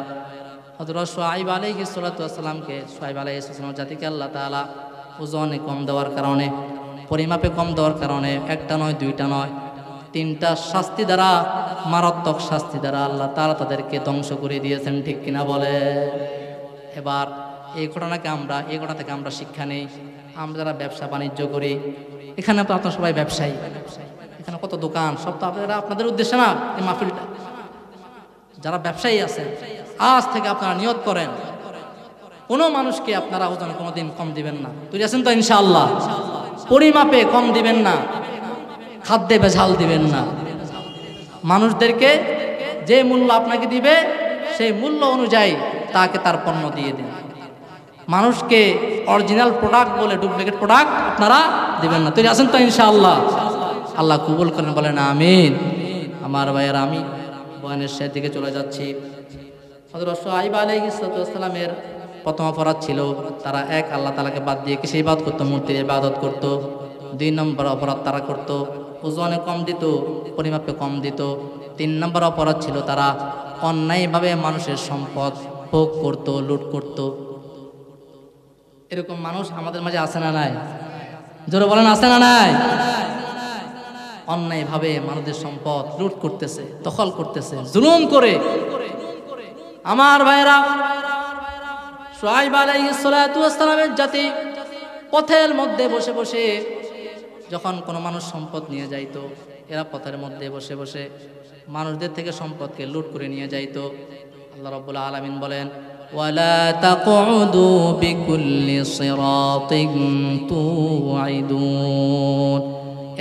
হযরত শুআয়ব আলাইহিস সালাতু ওয়াস সালামকে, শুআয়ব আলাইহিস সালামের জাতিকে আল্লাহ তাআলা ওজনে কম দেওয়ার কারণে, পরিমাপে কম দেওয়ার কারণে, একটা নয়, দুইটা নয়, তিনটা শাস্তি দ্বারা, মারাত্মক শাস্তি দ্বারা আল্লাহ তাআলা তাদেরকে ধ্বংস করে দিয়েছেন, ঠিক কিনা বলে? এবার এই ঘটনা থেকে আমরা শিক্ষা নেই। আমরা যারা ব্যবসা বাণিজ্য করি, এখানে তো আপনারা সবাই ব্যবসায়ী, এখানে কত দোকান, সব তো আপনাদের উদ্দেশ্যে না এই মাহফিলটা। যারা ব্যবসায়ী আছেন, আজ থেকে আপনারা নিয়ত করেন, কোনো মানুষকে আপনারা ওজনে কোনোদিন কম দিবেন না। তৈরি আছেন তো ইনশাআল্লাহ? পরিমাপে কম দিবেন না, খাদ্যে ভেজাল দিবেন না। মানুষদেরকে যে মূল্য আপনাকে দিবে, সেই মূল্য অনুযায়ী তাকে তার পণ্য দিয়ে দিন। মানুষকে অরিজিনাল প্রোডাক্ট বলে ডুপ্লিকেট প্রোডাক্ট আপনারা দিবেন না। তৈরি আছেন তো ইনশাআল্লাহ? আল্লাহ কবুল করেন, বলেন আমিন। আমার ভাইয়েরা, আমি বয়ানের শেষের দিকে চলে যাচ্ছি। হযরত শুআয়ব আলাইহিস সালামের প্রথম অপরাধ ছিল, তারা এক আল্লাহ তাআলাকে বাদ দিয়ে কিসের ইবাদত করতো? মূর্তির ইবাদত করতো। দুই নম্বর অপরাধ তারা করতো, ওজনে কম দিত, পরিমাপে কম দিত। 3 নম্বর অপরাধ ছিল তারা অন্যায়ভাবে মানুষের সম্পদ ভোগ করত, লুট করত। এরকম মানুষ আমাদের মাঝে আছে না নাই? জোরে বলেন, আছে না নাই? অন্যায়ভাবে মানুষের সম্পদ লুট করতেছে, দখল করতেছে, জুলুম করে। আমার ভাইরা, শুআয়ব আলাইহিস সালাতু ওয়াস সালামের জাতি পথের মধ্যে বসে বসে যখন কোনো মানুষ সম্পদ নিয়ে যাইতো, এরা পথের মধ্যে বসে বসে মানুষদের থেকে সম্পদকে লুট করে নিয়ে যাইতো। আল্লাহ রাব্বুল আলামিন বলেন, ওয়ালা তাকউদু বিকুল্লি সিরাতিন তুআইদুন।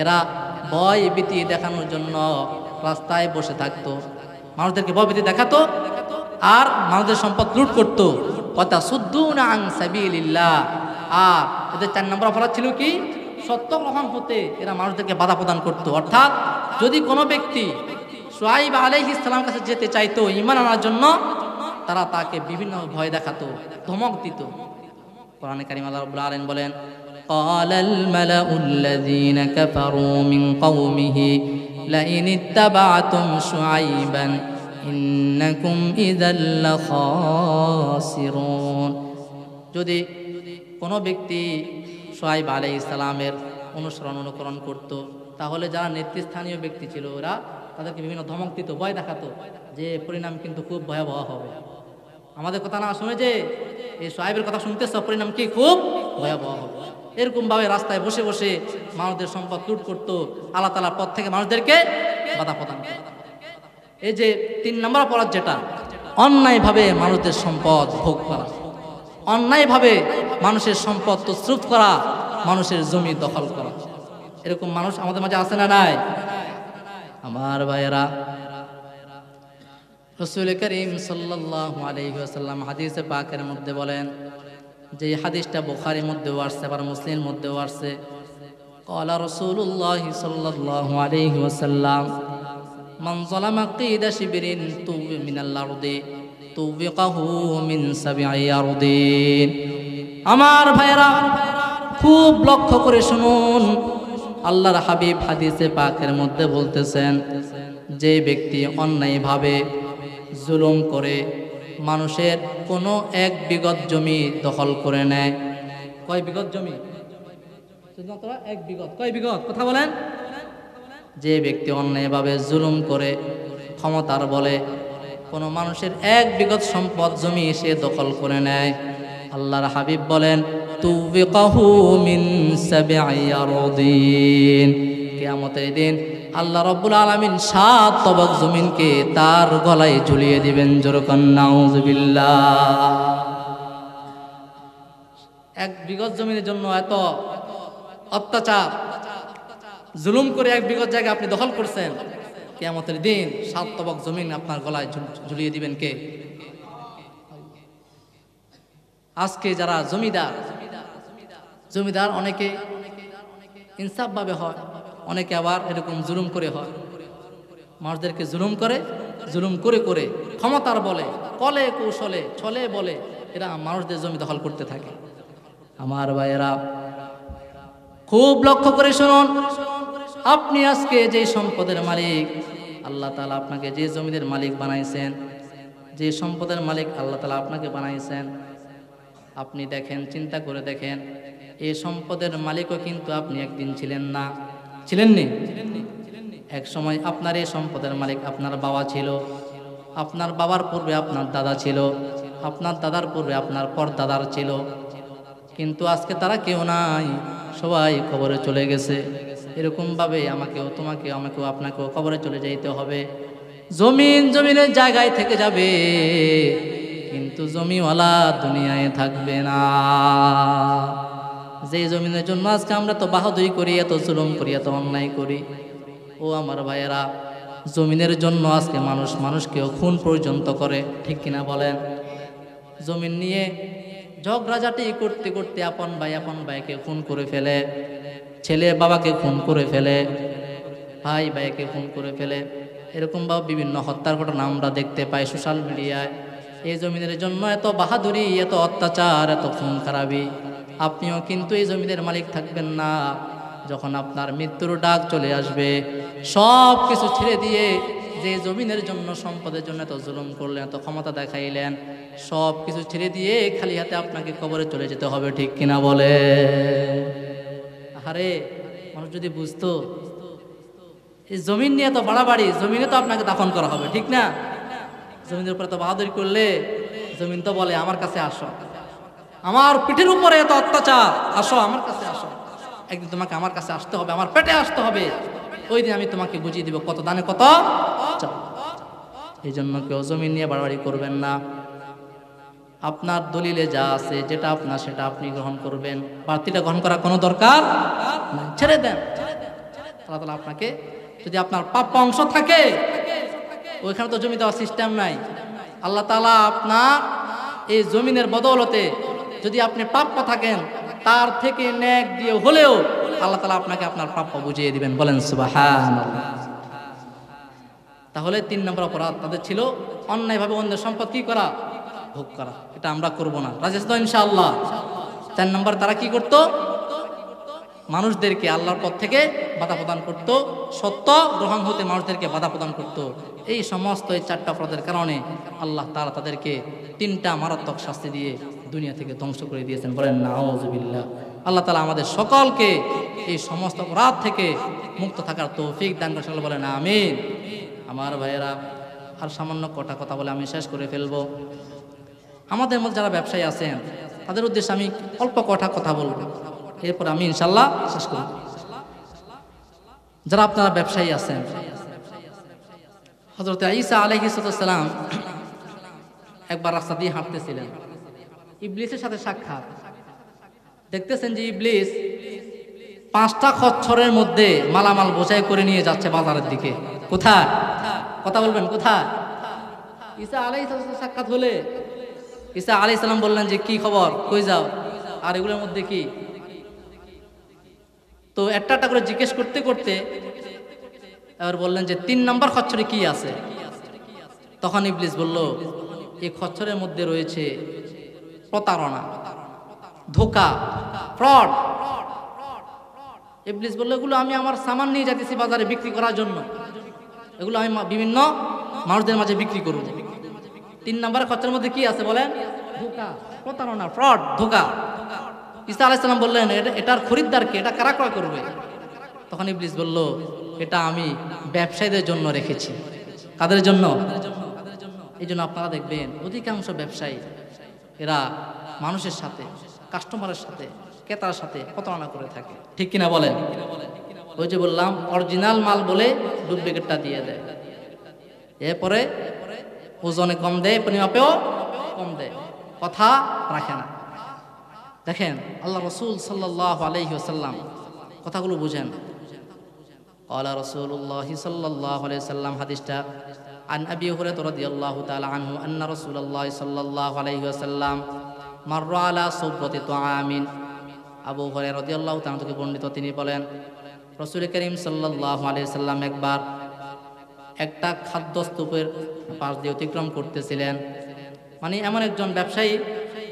এরা ভয় ভীতি দেখানোর জন্য রাস্তায় বসে থাকতো, মানুষদেরকে ভয় ভীতি দেখাতো আর মানুষদের সম্পদ লুট করতো। ওয়াতাসুদ্দুনা আন সাবিলিল্লাহ। আর এদের 4 নম্বর অপরাধ ছিল কি? সত্য গ্রহণ হতে এরা মানুষদেরকে বাধা প্রদান করত। অর্থাৎ যদি কোনো ব্যক্তি শুআয়ব আলাইহিস সালাম কাছে যেতে চাইতো ঈমান আনার জন্য, তারা তাকে বিভিন্ন ভয় দেখাতো, ধমক দিত। কোরআনে কারীম আল্লাহ রাব্বুল আলামিন বলেন, ক্বালাল মালাউল্লাযীনা কাফারু মিন কওমিহি লাইন ইত্তাবা'তুম শুআইবান ইন্নাকুম ইযাল লাখাসিরুন। যদি কোনো ব্যক্তি শুআয়ব আলাইহিস সালামের অনুকরণ করত, তাহলে যারা নেতৃস্থানীয় ব্যক্তি ছিল ওরা তাদেরকে বিভিন্ন ধমক দিত, ভয় দেখাতো যে পরিণাম কিন্তু খুব ভয়াবহ হবে। আমাদের কথা না শুনে যে এই শুআয়বের কথা শুনতেছ, পরিণাম কি খুব ভয়াবহ হবে। এরকম ভাবে রাস্তায় বসে বসে মানুষদের সম্পদ লুট করত, আল্লাহ তাআলার পথ থেকে মানুষদেরকে বাধা প্রদান করত। এই যে 3 নম্বর অপরাধ, যেটা অন্যায়ভাবে মানুষদের সম্পদ ভোগ করা, অন্যায়ভাবে মানুষের সম্পদ তছরুফ করা, মানুষের জমি দখল করা। এরকম মানুষ আমাদের মাঝে আছে না নাই? আমার ভাইয়েরা, রাসূল করিম সাল্লাল্লাহু আলাইহি ওয়াসাল্লাম হাদিসে পাকের মধ্যে বলেন, যে হাদিসটা বুখারীর মধ্যেও আসছে আবার মুসলিমের মধ্যেও আসছে। ক্বালা রাসূলুল্লাহ সাল্লাল্লাহু আলাইহি ওয়াসাল্লাম, মান যালামা কিদা শিবরিন তুবি মিনাল আরদি তুবিকাহু মিন সাবঈ আরদিন। আমার ভাইয়েরা, খুব লক্ষ্য করে শুনুন, আল্লাহর হাবিব হাদিসে পাকের মধ্যে বলতেছেন, যে ব্যক্তি অন্যায়ভাবে জুলুম করে মানুষের কোনো 1 বিঘত জমি দখল করে নেয়। কয় বিঘত জমি? 1 বিঘত। কয় বিঘত? কথা বলেন। যে ব্যক্তি অন্যায়ভাবে জুলুম করে ক্ষমতার বলে কোনো মানুষের 1 বিঘত সম্পদ জমি সে দখল করে নেয়, আল্লাহর হাবিব বলেন, তুবিকাহু মিন সাবঈ আরদিন। কিয়ামতের দিন আল্লাহ রাব্বুল আলামিন 7 তবক জমিনকে তার গলায় ঝুলিয়ে দিবেন। জোরকান নাউযুবিল্লাহ। 1 বিঘত জমিনের জন্য এত অত্যাচার, জুলুম করে 1 বিঘত জায়গা আপনি দখল করছেন, কিয়ামতের দিন 7 তবক জমিন আপনার গলায় ঝুলিয়ে দিবেন কে? আজকে যারা জমিদার অনেকে ইনসাফ ভাবে হয়, অনেকে আবার এরকম জুলুম করে হয়। মানুষদেরকে জুলুম করে করে ক্ষমতার বলে, কলে কৌশলে, ছলে বলে এরা মানুষদের জমি দখল করতে থাকে। আমার ভাইয়েরা, খুব লক্ষ্য করে শুনুন, আপনি আজকে যে সম্পদের মালিক, আল্লাহ তাআলা আপনাকে যে জমিদের মালিক বানাইছেন, যে সম্পদের মালিক আল্লাহ তাআলা আপনাকে বানাইছেন, আপনি দেখেন, চিন্তা করে দেখেন, এই সম্পদের মালিকও কিন্তু আপনি একদিন ছিলেন না, ছিলেননি? এক সময় আপনার এই সম্পদের মালিক আপনার বাবা ছিল, আপনার বাবার পূর্বে আপনার দাদা ছিল, আপনার দাদার পূর্বে আপনার পরদাদার ছিল, কিন্তু আজকে তারা কেউ নাই, সবাই কবরে চলে গেছে। এরকমভাবে আমাকেও, তোমাকেও, আমাকেও, আপনাকেও কবরে চলে যাইতে হবে। জমিনের জায়গায় থেকে যাবে, কিন্তু জমিওয়ালা দুনিয়ায় থাকবে না। যে জমিনের জন্য আজকে আমরা তো বাহাদুরি করি, এত জুলুম করি, এত অন্যায় করি, ও আমার ভাইয়েরা, জমিনের জন্য আজকে মানুষকেও খুন পর্যন্ত করে, ঠিক কিনা বলেন? জমিন নিয়ে ঝগড়াঝাটি করতে করতে আপন ভাইকে খুন করে ফেলে, ছেলে বাবাকে খুন করে ফেলে, ভাই ভাইকে খুন করে ফেলে। এরকমভাবে বিভিন্ন হত্যার ঘটনা আমরা দেখতে পাই সোশ্যাল মিডিয়ায়। এই জমিনের জন্য এত বাহাদুরি, এত অত্যাচার, এত খুন খারাপি। আপনিও কিন্তু এই জমিদের মালিক থাকবেন না, যখন আপনার মৃত্যুর ডাক চলে আসবে, সব কিছু ছেড়ে দিয়ে, যে জমিনের জন্য সম্পদের জন্য এত জুলুম করলেন, এত ক্ষমতা দেখাইলেন, সব কিছু ছেড়ে দিয়ে খালি হাতে আপনাকে কবরে চলে যেতে হবে, ঠিক কিনা বলে? আরে মানুষ যদি বুঝতো এই জমিন নিয়ে তো বাড়াবাড়ি, জমিনে তো আপনাকে দাফন করা হবে, ঠিক না? জমিনের উপরে তো বাহাদুরি করলে জমিন তো বলে আমার কাছে আসো, আমার পিঠের উপরে এত অত্যাচার, আসো আমার কাছে আসো, একদিন তোমাকে আমার কাছে আসতে হবে, আমার পেটে আসতে হবে, ওই দিন আমি তোমাকে বুঝিয়ে দিব কত দানে কত চাও। এই জন্য কেউ জমিন নিয়ে বাড়াবাড়ি করবেন না। আপনার দলিলে যা আছে, যেটা আপনার সেটা আপনি গ্রহণ করবেন, বাড়তিটা গ্রহণ করার কোনো দরকার নাই, ছেড়ে দেন। আল্লাহ তাআলা আপনাকে, যদি আপনার প্রাপ্য অংশ থাকে, ওইখানে তো জমি দেওয়ার সিস্টেম নাই। আল্লাহ তাআলা আপনার এই জমিনের বদৌলতে যদি আপনি প্রাপ্য থাকেন, তার থেকে নেক দিয়ে হলেও আল্লাহ তাআলা আপনাকে আপনার প্রাপ্য বুঝিয়ে দিবেন, বলেন সুবহানাল্লাহ। তাহলে 3 নম্বর অপরাধ তাদের ছিল অন্যায়ভাবে অন্যের সম্পদ কি করা, ভোগ করা। এটা আমরা করব না, রাজি আছো তো ইনশাআল্লাহ? 4 নম্বর, তারা কি করত? মানুষদেরকে আল্লাহর পথ থেকে বাধা প্রদান করত, সত্য গ্রহণ হতে মানুষদেরকে বাধা প্রদান করত। এই সমস্ত এই 4টা অপরাধের কারণে আল্লাহ তাআলা তাদেরকে 3টা মারাত্মক শাস্তি দিয়ে দুনিয়া থেকে ধ্বংস করে দিয়েছেন, বলেন নাউযুবিল্লাহ। আল্লাহ তাআলা আমাদের সকলকে এই সমস্ত অপরাধ থেকে মুক্ত থাকার তৌফিক দান করেন, সকলে বলেন আমিন। আমার ভাইয়েরা, আর সামান্য কটা কথা বলে আমি শেষ করে ফেলবো। আমাদের মধ্যে যারা ব্যবসায়ী আছেন, তাদের উদ্দেশ্যে আমি অল্প কটা কথা বলবো, এরপর আমি ইনশাল্লাহ শেষ করব। যারা আপনারা ব্যবসায়ী আছেন, হযরত ঈসা আলাইহিস সালাম একবার রাস্তা দিয়ে হাঁটতেছিলেন, ইবলিসের সাথে সাক্ষাৎ। দেখতেছেন যে ইবলিস 5টা খচ্চরের মধ্যে মালামাল বোঝাই করে নিয়ে যাচ্ছে বাজারের দিকে। কোথায়? কথা বলবেন, কোথায়? ঈসা আলাইহিস সাক্ষাৎ হলে ঈসা আলাইহিস সালাম বললেন যে কি খবর, কই যাও, আর এগুলোর মধ্যে কি? তো একটা একটা করে জিজ্ঞেস করতে করতে এবার বললেন যে 3 নম্বর খচ্চরে কি আছে? তখন ইবলিস বলল, এই খচ্চরের মধ্যে রয়েছে প্রতারণা, ধোঁকা, ফ্রড। ইবলিস বলল, এগুলো আমি আমার সামান নিয়ে যাচ্ছি বাজারে বিক্রি করার জন্য, এগুলো আমি বিভিন্ন মানুষদের মাঝে বিক্রি করব। 3 নম্বর খচ্চরের মধ্যে কি আছে বলেন? ধোঁকা, প্রতারণা, ফ্রড, ধোঁকা। ঈসা আলাইহিস সালাম বললেন, এটার খরিদ্দারকে, এটা কারা ক্রয় করবে? তখন ইবলিস বলল, এটা আমি ব্যবসায়ীদের জন্য রেখেছি। কাদের জন্য? এই জন্য আপনারা দেখবেন অধিকাংশ ব্যবসায়ী এরা মানুষের সাথে, কাস্টমারের সাথে, ক্রেতার সাথে প্রতারণা করে থাকে, ঠিক কিনা বলেন? ওই যে বললাম, অরিজিনাল মাল বলে ডুপ্লিকেটটা দিয়ে দেয়, এরপরে ওজনে কম দেয়, পরিমাপেও কম দেয়, কথা রাখে না। দেখেন আল্লাহ রাসূল সাল্লাল্লাহু আলাইহি ওয়াসাল্লাম, কথাগুলো বুঝেন। ক্বালা রাসূলুল্লাহ সাল্লাল্লাহু আলাইহি ওয়াসাল্লাম, হাদিসটা আন আবি হুরায়রা রাদিয়াল্লাহু তাআলা আনহু আন্না রাসূলুল্লাহ সাল্লাল্লাহু আলাইহি ওয়াসাল্লাম মাররা আলা সুবরাতি তুআমিন। আবু হুরায়রা রাদিয়াল্লাহু তাআলা থেকে বর্ণিত, তিনি বলেন, রাসূল করিম সাল্লাল্লাহু আলাইহি ওয়াসাল্লাম একবার একটা খাদ্যস্তূপের পাশ দিয়ে অতিক্রম করতেছিলেন। মানে এমন একজন ব্যবসায়ী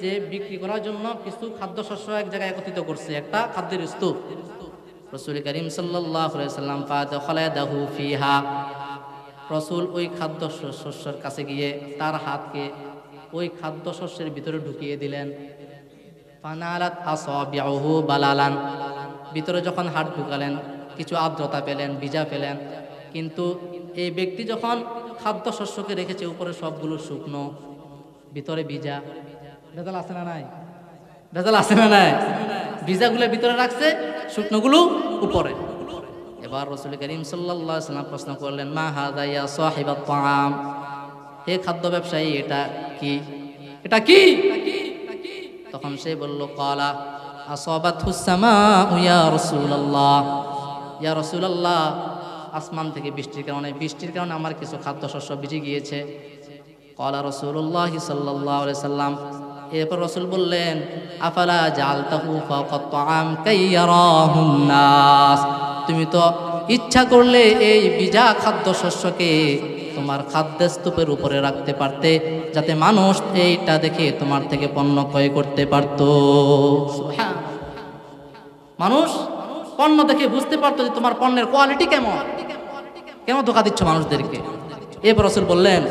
যে বিক্রি করার জন্য কিছু খাদ্যশস্য এক জায়গায় একত্রিত করছে, একটা খাদ্যের স্তূপ। রাসূল করিম সাল্লাল্লাহু আলাইহি ওয়াসাল্লাম ফাদাখালা ইয়াদাহু ফিহা, রাসূল ওই খাদ্যশস্যের কাছে গিয়ে তার হাতকে ওই খাদ্যশস্যের ভিতরে ঢুকিয়ে দিলেন। ফানালাত আসাবিউহু বালালান, ভিতরে যখন হাত ঢুকালেন কিছু আর্দ্রতা পেলেন, ভিজা পেলেন। কিন্তু এই ব্যক্তি যখন খাদ্যশস্যকে রেখেছে উপরে সবগুলো শুকনো, ভিতরে ভিজা। ভেজাল আছে না নাই? ভেজাল আছে না নাই? ভিজাগুলো ভিতরে রাখছে, শুকনোগুলো উপরে। এবার রাসূল করিম সাল্লাল্লাহু আলাইহি ওয়াসাল্লাম প্রশ্ন করলেন, মা হাযা ইয়া সাহিবাত তাআম, হে খাদ্য ব্যবসায়ী, এটা কি, এটা কি? তখন সে বলল, ক্বালা আসাবাতহুস সামাউ ইয়া রাসূলুল্লাহ, ইয়া রাসূলুল্লাহ, আসমান থেকে বৃষ্টির কারণে আমার কিছু খাদ্যশস্য ভিজে গিয়েছে। ক্বালা রাসূলুল্লাহ সাল্লাল্লাহু আলাইহি ওয়াসাল্লাম, এরপর রাসূল বললেন, আফালা জাআলতাহু ফাওকাত তাআম কাইয়ারাহুন নাস, তুমি তো ইচ্ছা করলে এই ভিজা খাদ্যশস্যকে তোমার খাদ্যস্তূপের উপরে রাখতে পারতে, যাতে মানুষ এইটা দেখে তোমার থেকে পণ্য ক্রয় করতে পারত। মানুষ পণ্য দেখে বুঝতে পারতো যে তোমার পণ্যের কোয়ালিটি কেমন, কেন ধোকা দিচ্ছ মানুষদেরকে। এরপর রাসূল বললেন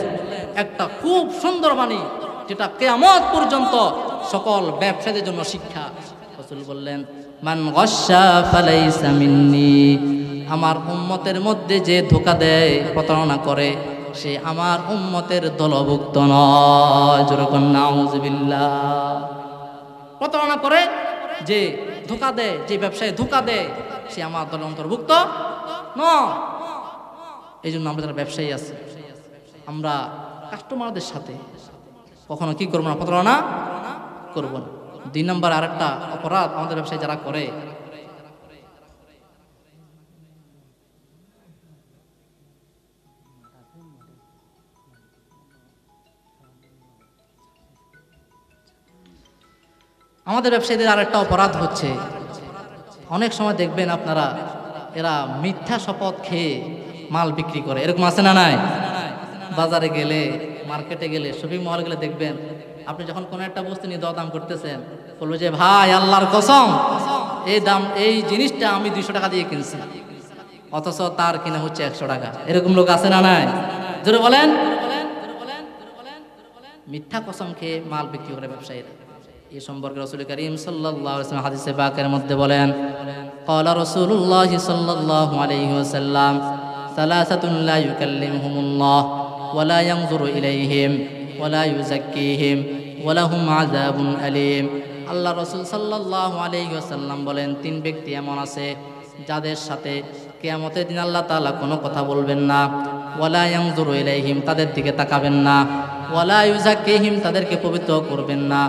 একটা খুব সুন্দর বাণী, যেটা কিয়ামত পর্যন্ত সকল ব্যবসায়ীদের জন্য শিক্ষা। রাসূল বললেন মান গাশশা ফালাইসা মিন্নি, আমার উম্মতের মধ্যে যে ধোকা দেয়, প্রতারণা করে, সে আমার উম্মতের দলভুক্ত নয়। যেরকম নাউযুবিল্লাহ। প্রতারণা করে, যে ধোকা দেয়, যে ব্যবসায়ী ধোকা দেয়, সে আমার দলের অন্তর্ভুক্ত নয়। এই জন্য আমরা যারা ব্যবসায়ী আছি, আমরা কাস্টমারদের সাথে কখনো কি করবো না, প্রতারণা করবো না। 2 নম্বর আরেকটা অপরাধ আমাদের ব্যবসায়ী যারা করে, আমাদের ব্যবসায়ীদের আরেকটা অপরাধ হচ্ছে, অনেক সময় দেখবেন আপনারা এরা মিথ্যা শপথ খেয়ে মাল বিক্রি করে। এরকম আছে না নাই? বাজারে গেলে, মার্কেটে গেলে, শপিং মলে গেলে দেখবেন আপনি যখন কোনো একটা বস্তু নিয়ে দরদাম করতেছেন, বলবো যে ভাই আল্লাহর কসম এই দাম, এই জিনিসটা আমি 200 টাকা দিয়ে কিনছি, অথচ তার কিনা হচ্ছে 100 টাকা। এরকম লোক আছে না নাই? জোরে বলেন। মিথ্যা কসম খেয়ে মাল বিক্রি করে ব্যবসায়ীরা। এই সম্পর্কে রাসূল করিম সাল্লাল্লাহু আলাইহি ওয়াসাল্লাম হাদিসে পাকের মধ্যে বলেন ক্বালা রাসূলুল্লাহ সাল্লাল্লাহু আলাইহি ওয়াসাল্লাম সালাসাতুন লা ইউকাল্লিমুহুমুল্লাহ ওয়া লা ইয়ানজুরু ইলাইহিম ওয়া লা ইউযাক্কিহিম ওয়া লাহুম আযাবুন আলীম। আল্লাহ রাসূল সাল্লাল্লাহু আলাইহি ওয়াসাল্লাম বলেন 3 ব্যক্তি এমন আছে যাদের সাথে কিয়ামতের দিন আল্লাহ তাআলা কোনো কথা বলবেন না, ওয়া লা ইয়ানজুরু ইলাইহিম তাদের দিকে তাকাবেন না, ওয়া লা ইউযাক্কিহিম তাদেরকে পবিত্র করবেন না,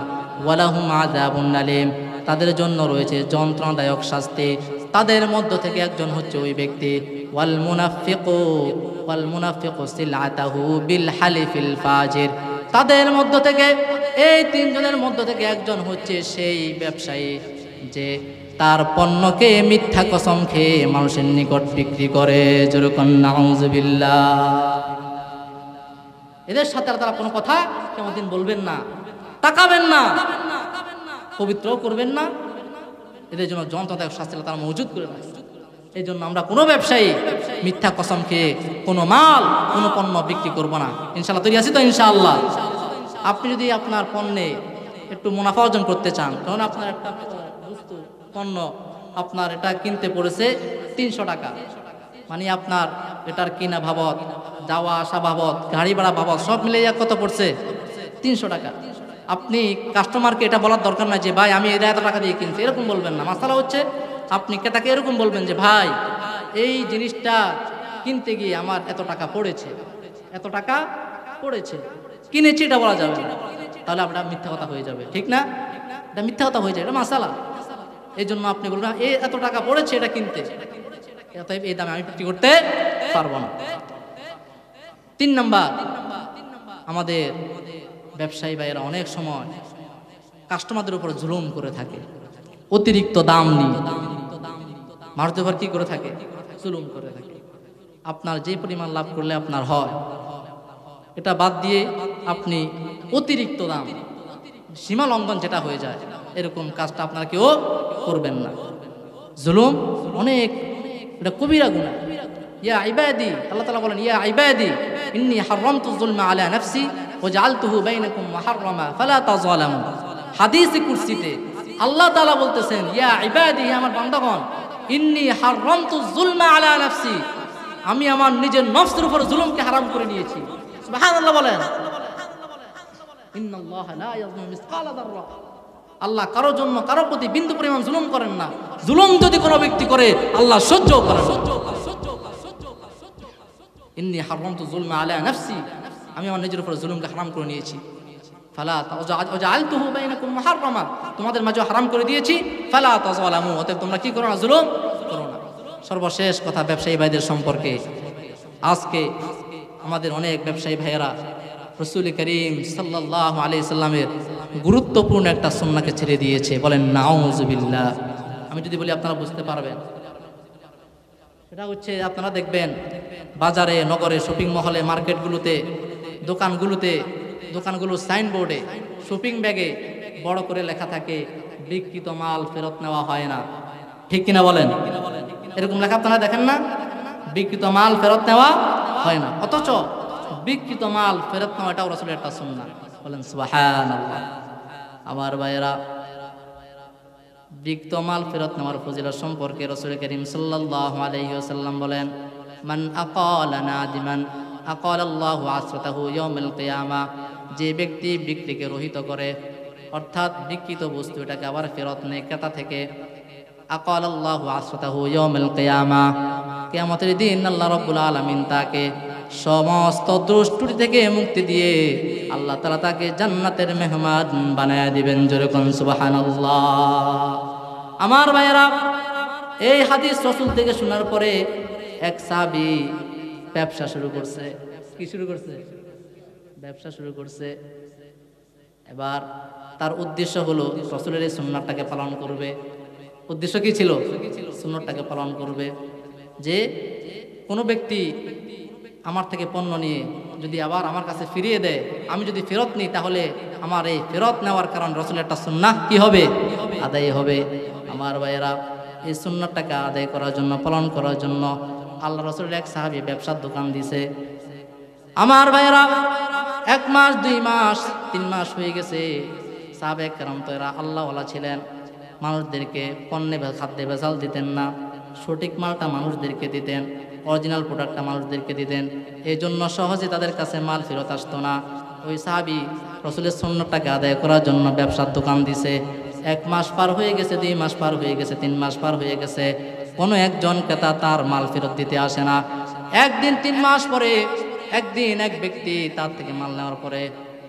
ওয়ালাহুম আযাবুন আলীম তাদের জন্য রয়েছে যন্ত্রণাদায়ক শাস্তি। তাদের মধ্য থেকে একজন হচ্ছে ওই ব্যক্তি ওয়াল মুনাফিকু সিলআতাহু বিল হালিফিল ফাজির, তাদের মধ্য থেকে এই 3 জনের মধ্য থেকে একজন হচ্ছে সেই ব্যবসায়ী যে তার পণ্যকে মিথ্যা কসম খেয়ে মানুষের নিকট বিক্রি করে। যেরকম নাউযুবিল্লাহ। এদের সাথে তারা কোনো কথা কেমন দিন বলবেন না, তাকাবেন না, পবিত্র করবেন না। এদের জন্য যন্ত্রণাদায়ক শাস্তি তারা মজুদ করে রাখছে। এই জন্য আমরা কোনো ব্যবসায়ী মিথ্যা কসম খেয়ে কোনো মাল, কোনো পণ্য বিক্রি করব না। ইনশাআল্লাহ তৈরি আছি তো? ইনশাআল্লাহ। আপনি যদি আপনার পণ্যে একটু মুনাফা অর্জন করতে চান, তখন আপনার একটা বস্তু, পণ্য আপনার এটা কিনতে পড়েছে 300 টাকা, মানে আপনার এটার কিনা বাবদ, যাওয়া আসা বাবদ, গাড়ি ভাড়া বাবদ সব মিলে কত পড়ছে? 300 টাকা। আপনি কাস্টমারকে এটা বলার দরকার নাই যে ভাই আমি এটা এত টাকা দিয়ে কিনছি, এরকম বলবেন না। মাসালা হচ্ছে আপনি ক্রেতাকে এরকম বলবেন যে ভাই এই জিনিসটা কিনতে গিয়ে আমার এত টাকা পড়েছে, এত টাকা পড়েছে, কিনেছি, এটা বলা যাবে না। তাহলে আপনার মিথ্যা কথা হয়ে যাবে, ঠিক না? এটা মিথ্যা কথা হয়ে যায়, এটা মাসালা। এই জন্য আপনি বলবেন এই এত টাকা পড়েছে এটা কিনতে, অতএব এই দামে আমি বিক্রি করতে পারবো না। 3 নাম্বার, আমাদের ব্যবসায়ী ভাইয়েরা অনেক সময় কাস্টমারদের উপর জুলুম করে থাকে, অতিরিক্ত দাম নিয়ে মানুষদের উপর কি করে থাকে? জুলুম করে থাকে। আপনার যে পরিমাণ লাভ করলে আপনার হয়, এটা বাদ দিয়ে আপনি অতিরিক্ত দাম, সীমা লঙ্ঘন যেটা হয়ে যায়, এরকম কাজটা আপনারা কেউ করবেন না। জুলুম অনেক, এটা কবিরা গুনাহ। ইয়া ইবাদি, আল্লাহ তাআলা বলেন ইয়া ইবাদি ইন্নী হারামতু যুলমা আলা নাফসি ওয়া জাআলতুহু বাইনাকুম মুহাররামা ফালা তাযালামু। হাদিসে কুরসিতে আল্লাহ তাআলা বলতেছেন ইয়া ইবাদি, আমার বান্দাগণ, ইন্নী হারামতু যুলমা আলা নাফসি, আমি আমার নিজের নফসের উপর জুলুমকে হারাম করে নিয়েছি। সুবহানাল্লাহ বলেন। ইন্নাল্লাহা লা ইয়াযলিমু মিসকালা যাররা, আল্লাহ কারোর জন্য কারোর প্রতি বিন্দু পরিমাণ জুলুম করেন না। জুলুম যদি কোনো ব্যক্তি করে আল্লাহ সহ্য করেন না। ইন্নী হারামতু যুলমা আলা নাফসি, আমি আমার নিজের উপর জুলুমকে হারাম করে নিয়েছি। ফালা জাআলতুহু বাইনাকুম মুহাররামা, তোমাদের মাঝে হারাম করে দিয়েছি। ফালা তাযালামু, অতএব তোমরা কি করো না? জুলুম করো না। সর্বশেষ কথা ব্যবসায়ী ভাইদের সম্পর্কে। আজকে আমাদের অনেক ব্যবসায়ী ভাইয়েরা রাসূল করিম সাল্লাল্লাহু আলাইহি সাল্লামের গুরুত্বপূর্ণ একটা সুন্নাহকে ছেড়ে দিয়েছে। বলেন নাউযুবিল্লাহ। আমি যদি বলি আপনারা বুঝতে পারবেন। সেটা হচ্ছে আপনারা দেখবেন বাজারে, নগরে, শপিং মহলে, মার্কেটগুলোতে, দোকানগুলোর সাইনবোর্ডে, শপিং ব্যাগে বড় করে লেখা থাকে বিক্রিত মাল ফেরত নেওয়া হয় না। ঠিক কিনা বলেন? এরকম লেখা আপনারা দেখেন না, বিকৃত মাল ফেরত নেওয়া হয় না, অথচ বিকৃত মাল ফেরত নেওয়া এটাও রাসূলের একটা সুন্নাহ। বলেন সুবহানাল্লাহ। আমার ভাইয়েরা, বিকৃত মাল ফেরত নেওয়ার ফজিলত সম্পর্কে রাসূল করিম সাল্লাল্লাহু আলাইহি ওয়াসাল্লাম বলেন, মান আকালা নাদিমান আকালাল্লাহু আসরাতাহু ইয়াউমাল কিয়ামা। যে ব্যক্তি বিক্রিকে রহিত করে, অর্থাৎ বিকৃত বস্তু এটাকে আবার ফেরত নেয় ক্রেতা থেকে, আকালাল্লাহু আসরাতাহু ইয়াউমাল কিয়ামা, কিয়ামতের দিন আল্লাহ রাব্বুল আলামিন তাকে সমস্ত দোষ ত্রুটি থেকে মুক্তি দিয়ে আল্লাহ তাআলা তাকে জান্নাতের মেহমান বানায়া দিবেন। জোরে কোন সুবহানাল্লাহ। আমার ভাইয়েরা, এই হাদিস রাসূল থেকে শোনার পরে এক সাহাবী ব্যবসা শুরু করছে। কি শুরু করছে? ব্যবসা শুরু করছে। এবার তার উদ্দেশ্য হলো রাসূলের এই সুন্নাহটাকে পালন করবে। উদ্দেশ্য কি ছিল? সুন্নাহটাকে পালন করবে। যে কোনো ব্যক্তি আমার থেকে পণ্য নিয়ে যদি আবার আমার কাছে ফিরিয়ে দেয়, আমি যদি ফেরত নিই, তাহলে আমার এই ফেরত নেওয়ার কারণে রাসূলের একটা সুন্নাহ কি হবে? আদায় হবে। আমার ভাইয়েরা, এই সুন্নাহটাকে আদায় করার জন্য, পালন করার জন্য আল্লাহ রাসূলের এক সাহাবী ব্যবসার দোকান দিছে। আমার ভাইয়েরা, 1 মাস 2 মাস 3 মাস হয়ে গেছে। সাহাবায়ে কেরাম তো এরা আল্লাহওয়ালা ছিলেন, মানুষদেরকে পণ্যে খাদ্যে ভেজাল দিতেন না, সঠিক মালটা মানুষদেরকে দিতেন, অরিজিনাল প্রোডাক্টটা মানুষদেরকে দিতেন। এই জন্য সহজে তাদের কাছে মাল ফেরত আসতো না। ওই সাহাবী রাসূলের সুন্নাহটাকে আদায় করার জন্য ব্যবসার দোকান দিছে। 1 মাস পার হয়ে গেছে, 2 মাস পার হয়ে গেছে, 3 মাস পার হয়ে গেছে, কোনো একজন ক্রেতা তার মাল ফেরত দিতে আসে না। একদিন 3 মাস পরে একদিন এক ব্যক্তি তার থেকে মাল নেওয়ার পরে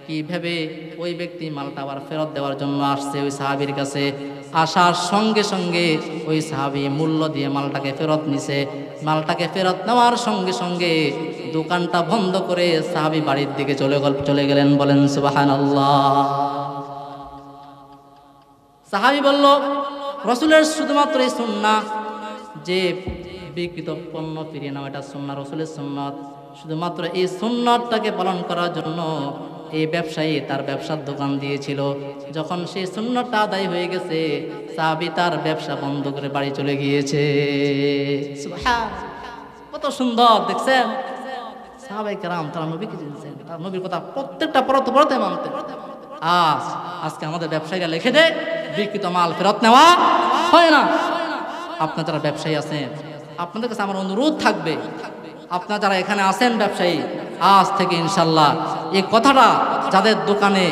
কি ভেবে ওই ব্যক্তি মালটা আবার ফেরত দেওয়ার জন্য আসছে ওই সাহাবীর কাছে। আসার সঙ্গে সঙ্গে ওই সাহাবী মূল্য দিয়ে মালটাকে ফেরত নিছে। মালটাকে ফেরত নেওয়ার সঙ্গে সঙ্গে দোকানটা বন্ধ করে সাহাবী বাড়ির দিকে চলে গেলেন। বলেন সুবহানাল্লাহ। সাহাবী বলল, রাসূলের শুধুমাত্র এই সুন্নাহ যে বিকৃত পণ্য ফিরিয়ে নেওয়া, এটা সুন্নাহ, রাসূলের সুন্নাত। শুধুমাত্র এই সুন্নাতটাকে পালন করার জন্য এই ব্যবসায়ী তার ব্যবসার দোকান দিয়েছিল। যখন সেই সুন্নাতটা আদায় হয়ে গেছে, সাহাবী তার ব্যবসা বন্ধ করে বাড়ি চলে গিয়েছে। সুবহানাল্লাহ, কত সুন্দর দেখছেন। সাহাবায়ে কেরাম তারা নবীকে চিনতেন, তার নবীর কথা প্রত্যেকটা পরতে মানতেন। আজকে আমাদের ব্যবসায়ীরা লিখে দেয় বিকৃত মাল ফেরত নেওয়া হয় না। আপনারা যারা ব্যবসায়ী আছেন, আপনাদের কাছে আমার অনুরোধ থাকবে, আপনারা যারা এখানে আছেন ব্যবসায়ী, আজ থেকে ইনশাল্লাহ এই কথাটা যাদের দোকানে,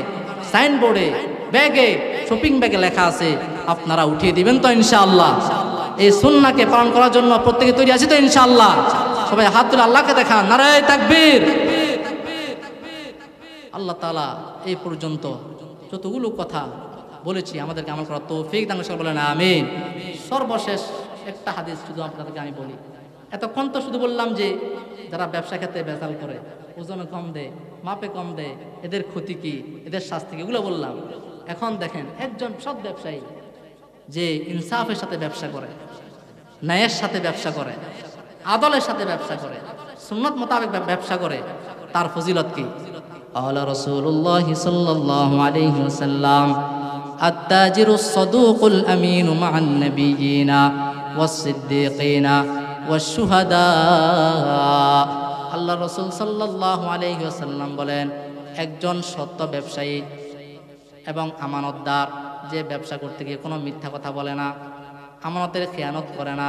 সাইনবোর্ডে, ব্যাগে, শপিং ব্যাগে লেখা আছে, আপনারা উঠিয়ে দিবেন তো ইনশাআল্লাহ। এই সুন্নাহকে পালন করার জন্য প্রত্যেকে তৈরি আছে তো ইনশাআল্লাহ? সবাই হাত তুলে আল্লাহকে দেখান, নারায়ে তাকবীর। আল্লাহ তাআলা এই পর্যন্ত যতগুলো কথা বলেছি আমাদেরকে আমল করার তৌফিক দান করুন, বলেন আমিন। সর্বশেষ একটা হাদিস শুধু আপনাদেরকে আমি বলি। এতক্ষণ তো শুধু বললাম যে যারা ব্যবসা ক্ষেত্রে ভেজাল করে, ওজনে কম দেয়, মাপে কম দেয়, এদের ক্ষতি কি, এদের শাস্তি কি, এগুলো বললাম। এখন দেখেন একজন সৎ ব্যবসায়ী যে ইনসাফের সাথে ব্যবসা করে, ন্যায়ের সাথে ব্যবসা করে, আদলের সাথে ব্যবসা করে, সুন্নাত মোতাবেক ব্যবসা করে, তার ফজিলত কি? আলা রাসূলুল্লাহ সাল্লাল্লাহু আলাইহি ওয়াসাল্লাম, আত-তাজিরুস সাদুকুল আমিনু মা'আন নাবিয়িনা ওয়াস-সিদ্দীকিনা ওয়াশ-শুহাদা। আল্লাহ রাসূল সাল্লাল্লাহু আলাইহি ওয়াসাল্লাম বলেন, একজন সত্য ব্যবসায়ী এবং আমানতদার, যে ব্যবসা করতে গিয়ে কোনো মিথ্যা কথা বলে না, আমানতের খেয়ানত করে না,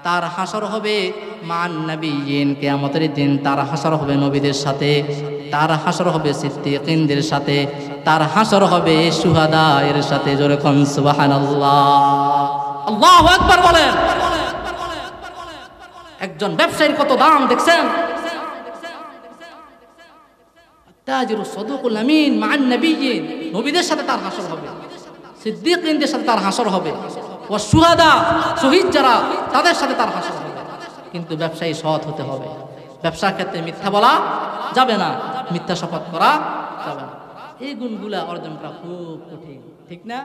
তার হাসর হবে মান নবিয়িন, কিয়ামতের দিন তার হাসর হবে নবীদের সাথে, তার হাসর হবে সিদ্দীকিনদের সাথে, তার হাসর হবে শুহাদা এর সাথে। জোরে কোন সুবহানাল্লাহ, আল্লাহু আকবার বলেন। একজন ব্যবসায়ীর কত দাম দেখছেন? তাজিরু সাদুকুল আমিন মান নবিয়িন, নবীদের সাথে তার হাসর হবে, সিদ্দীকিনদের সাথে তার হাসর হবে, ও শুহাদা, শহীদ যারা, তাদের সাথে তার হাসর হবে। কিন্তু ব্যবসায়ী সৎ হতে হবে। ব্যবসার ক্ষেত্রে মিথ্যা বলা যাবে না, মিথ্যা শপথ করা যাবে না। এই গুণগুলা অর্জন করা খুব কঠিন, ঠিক না?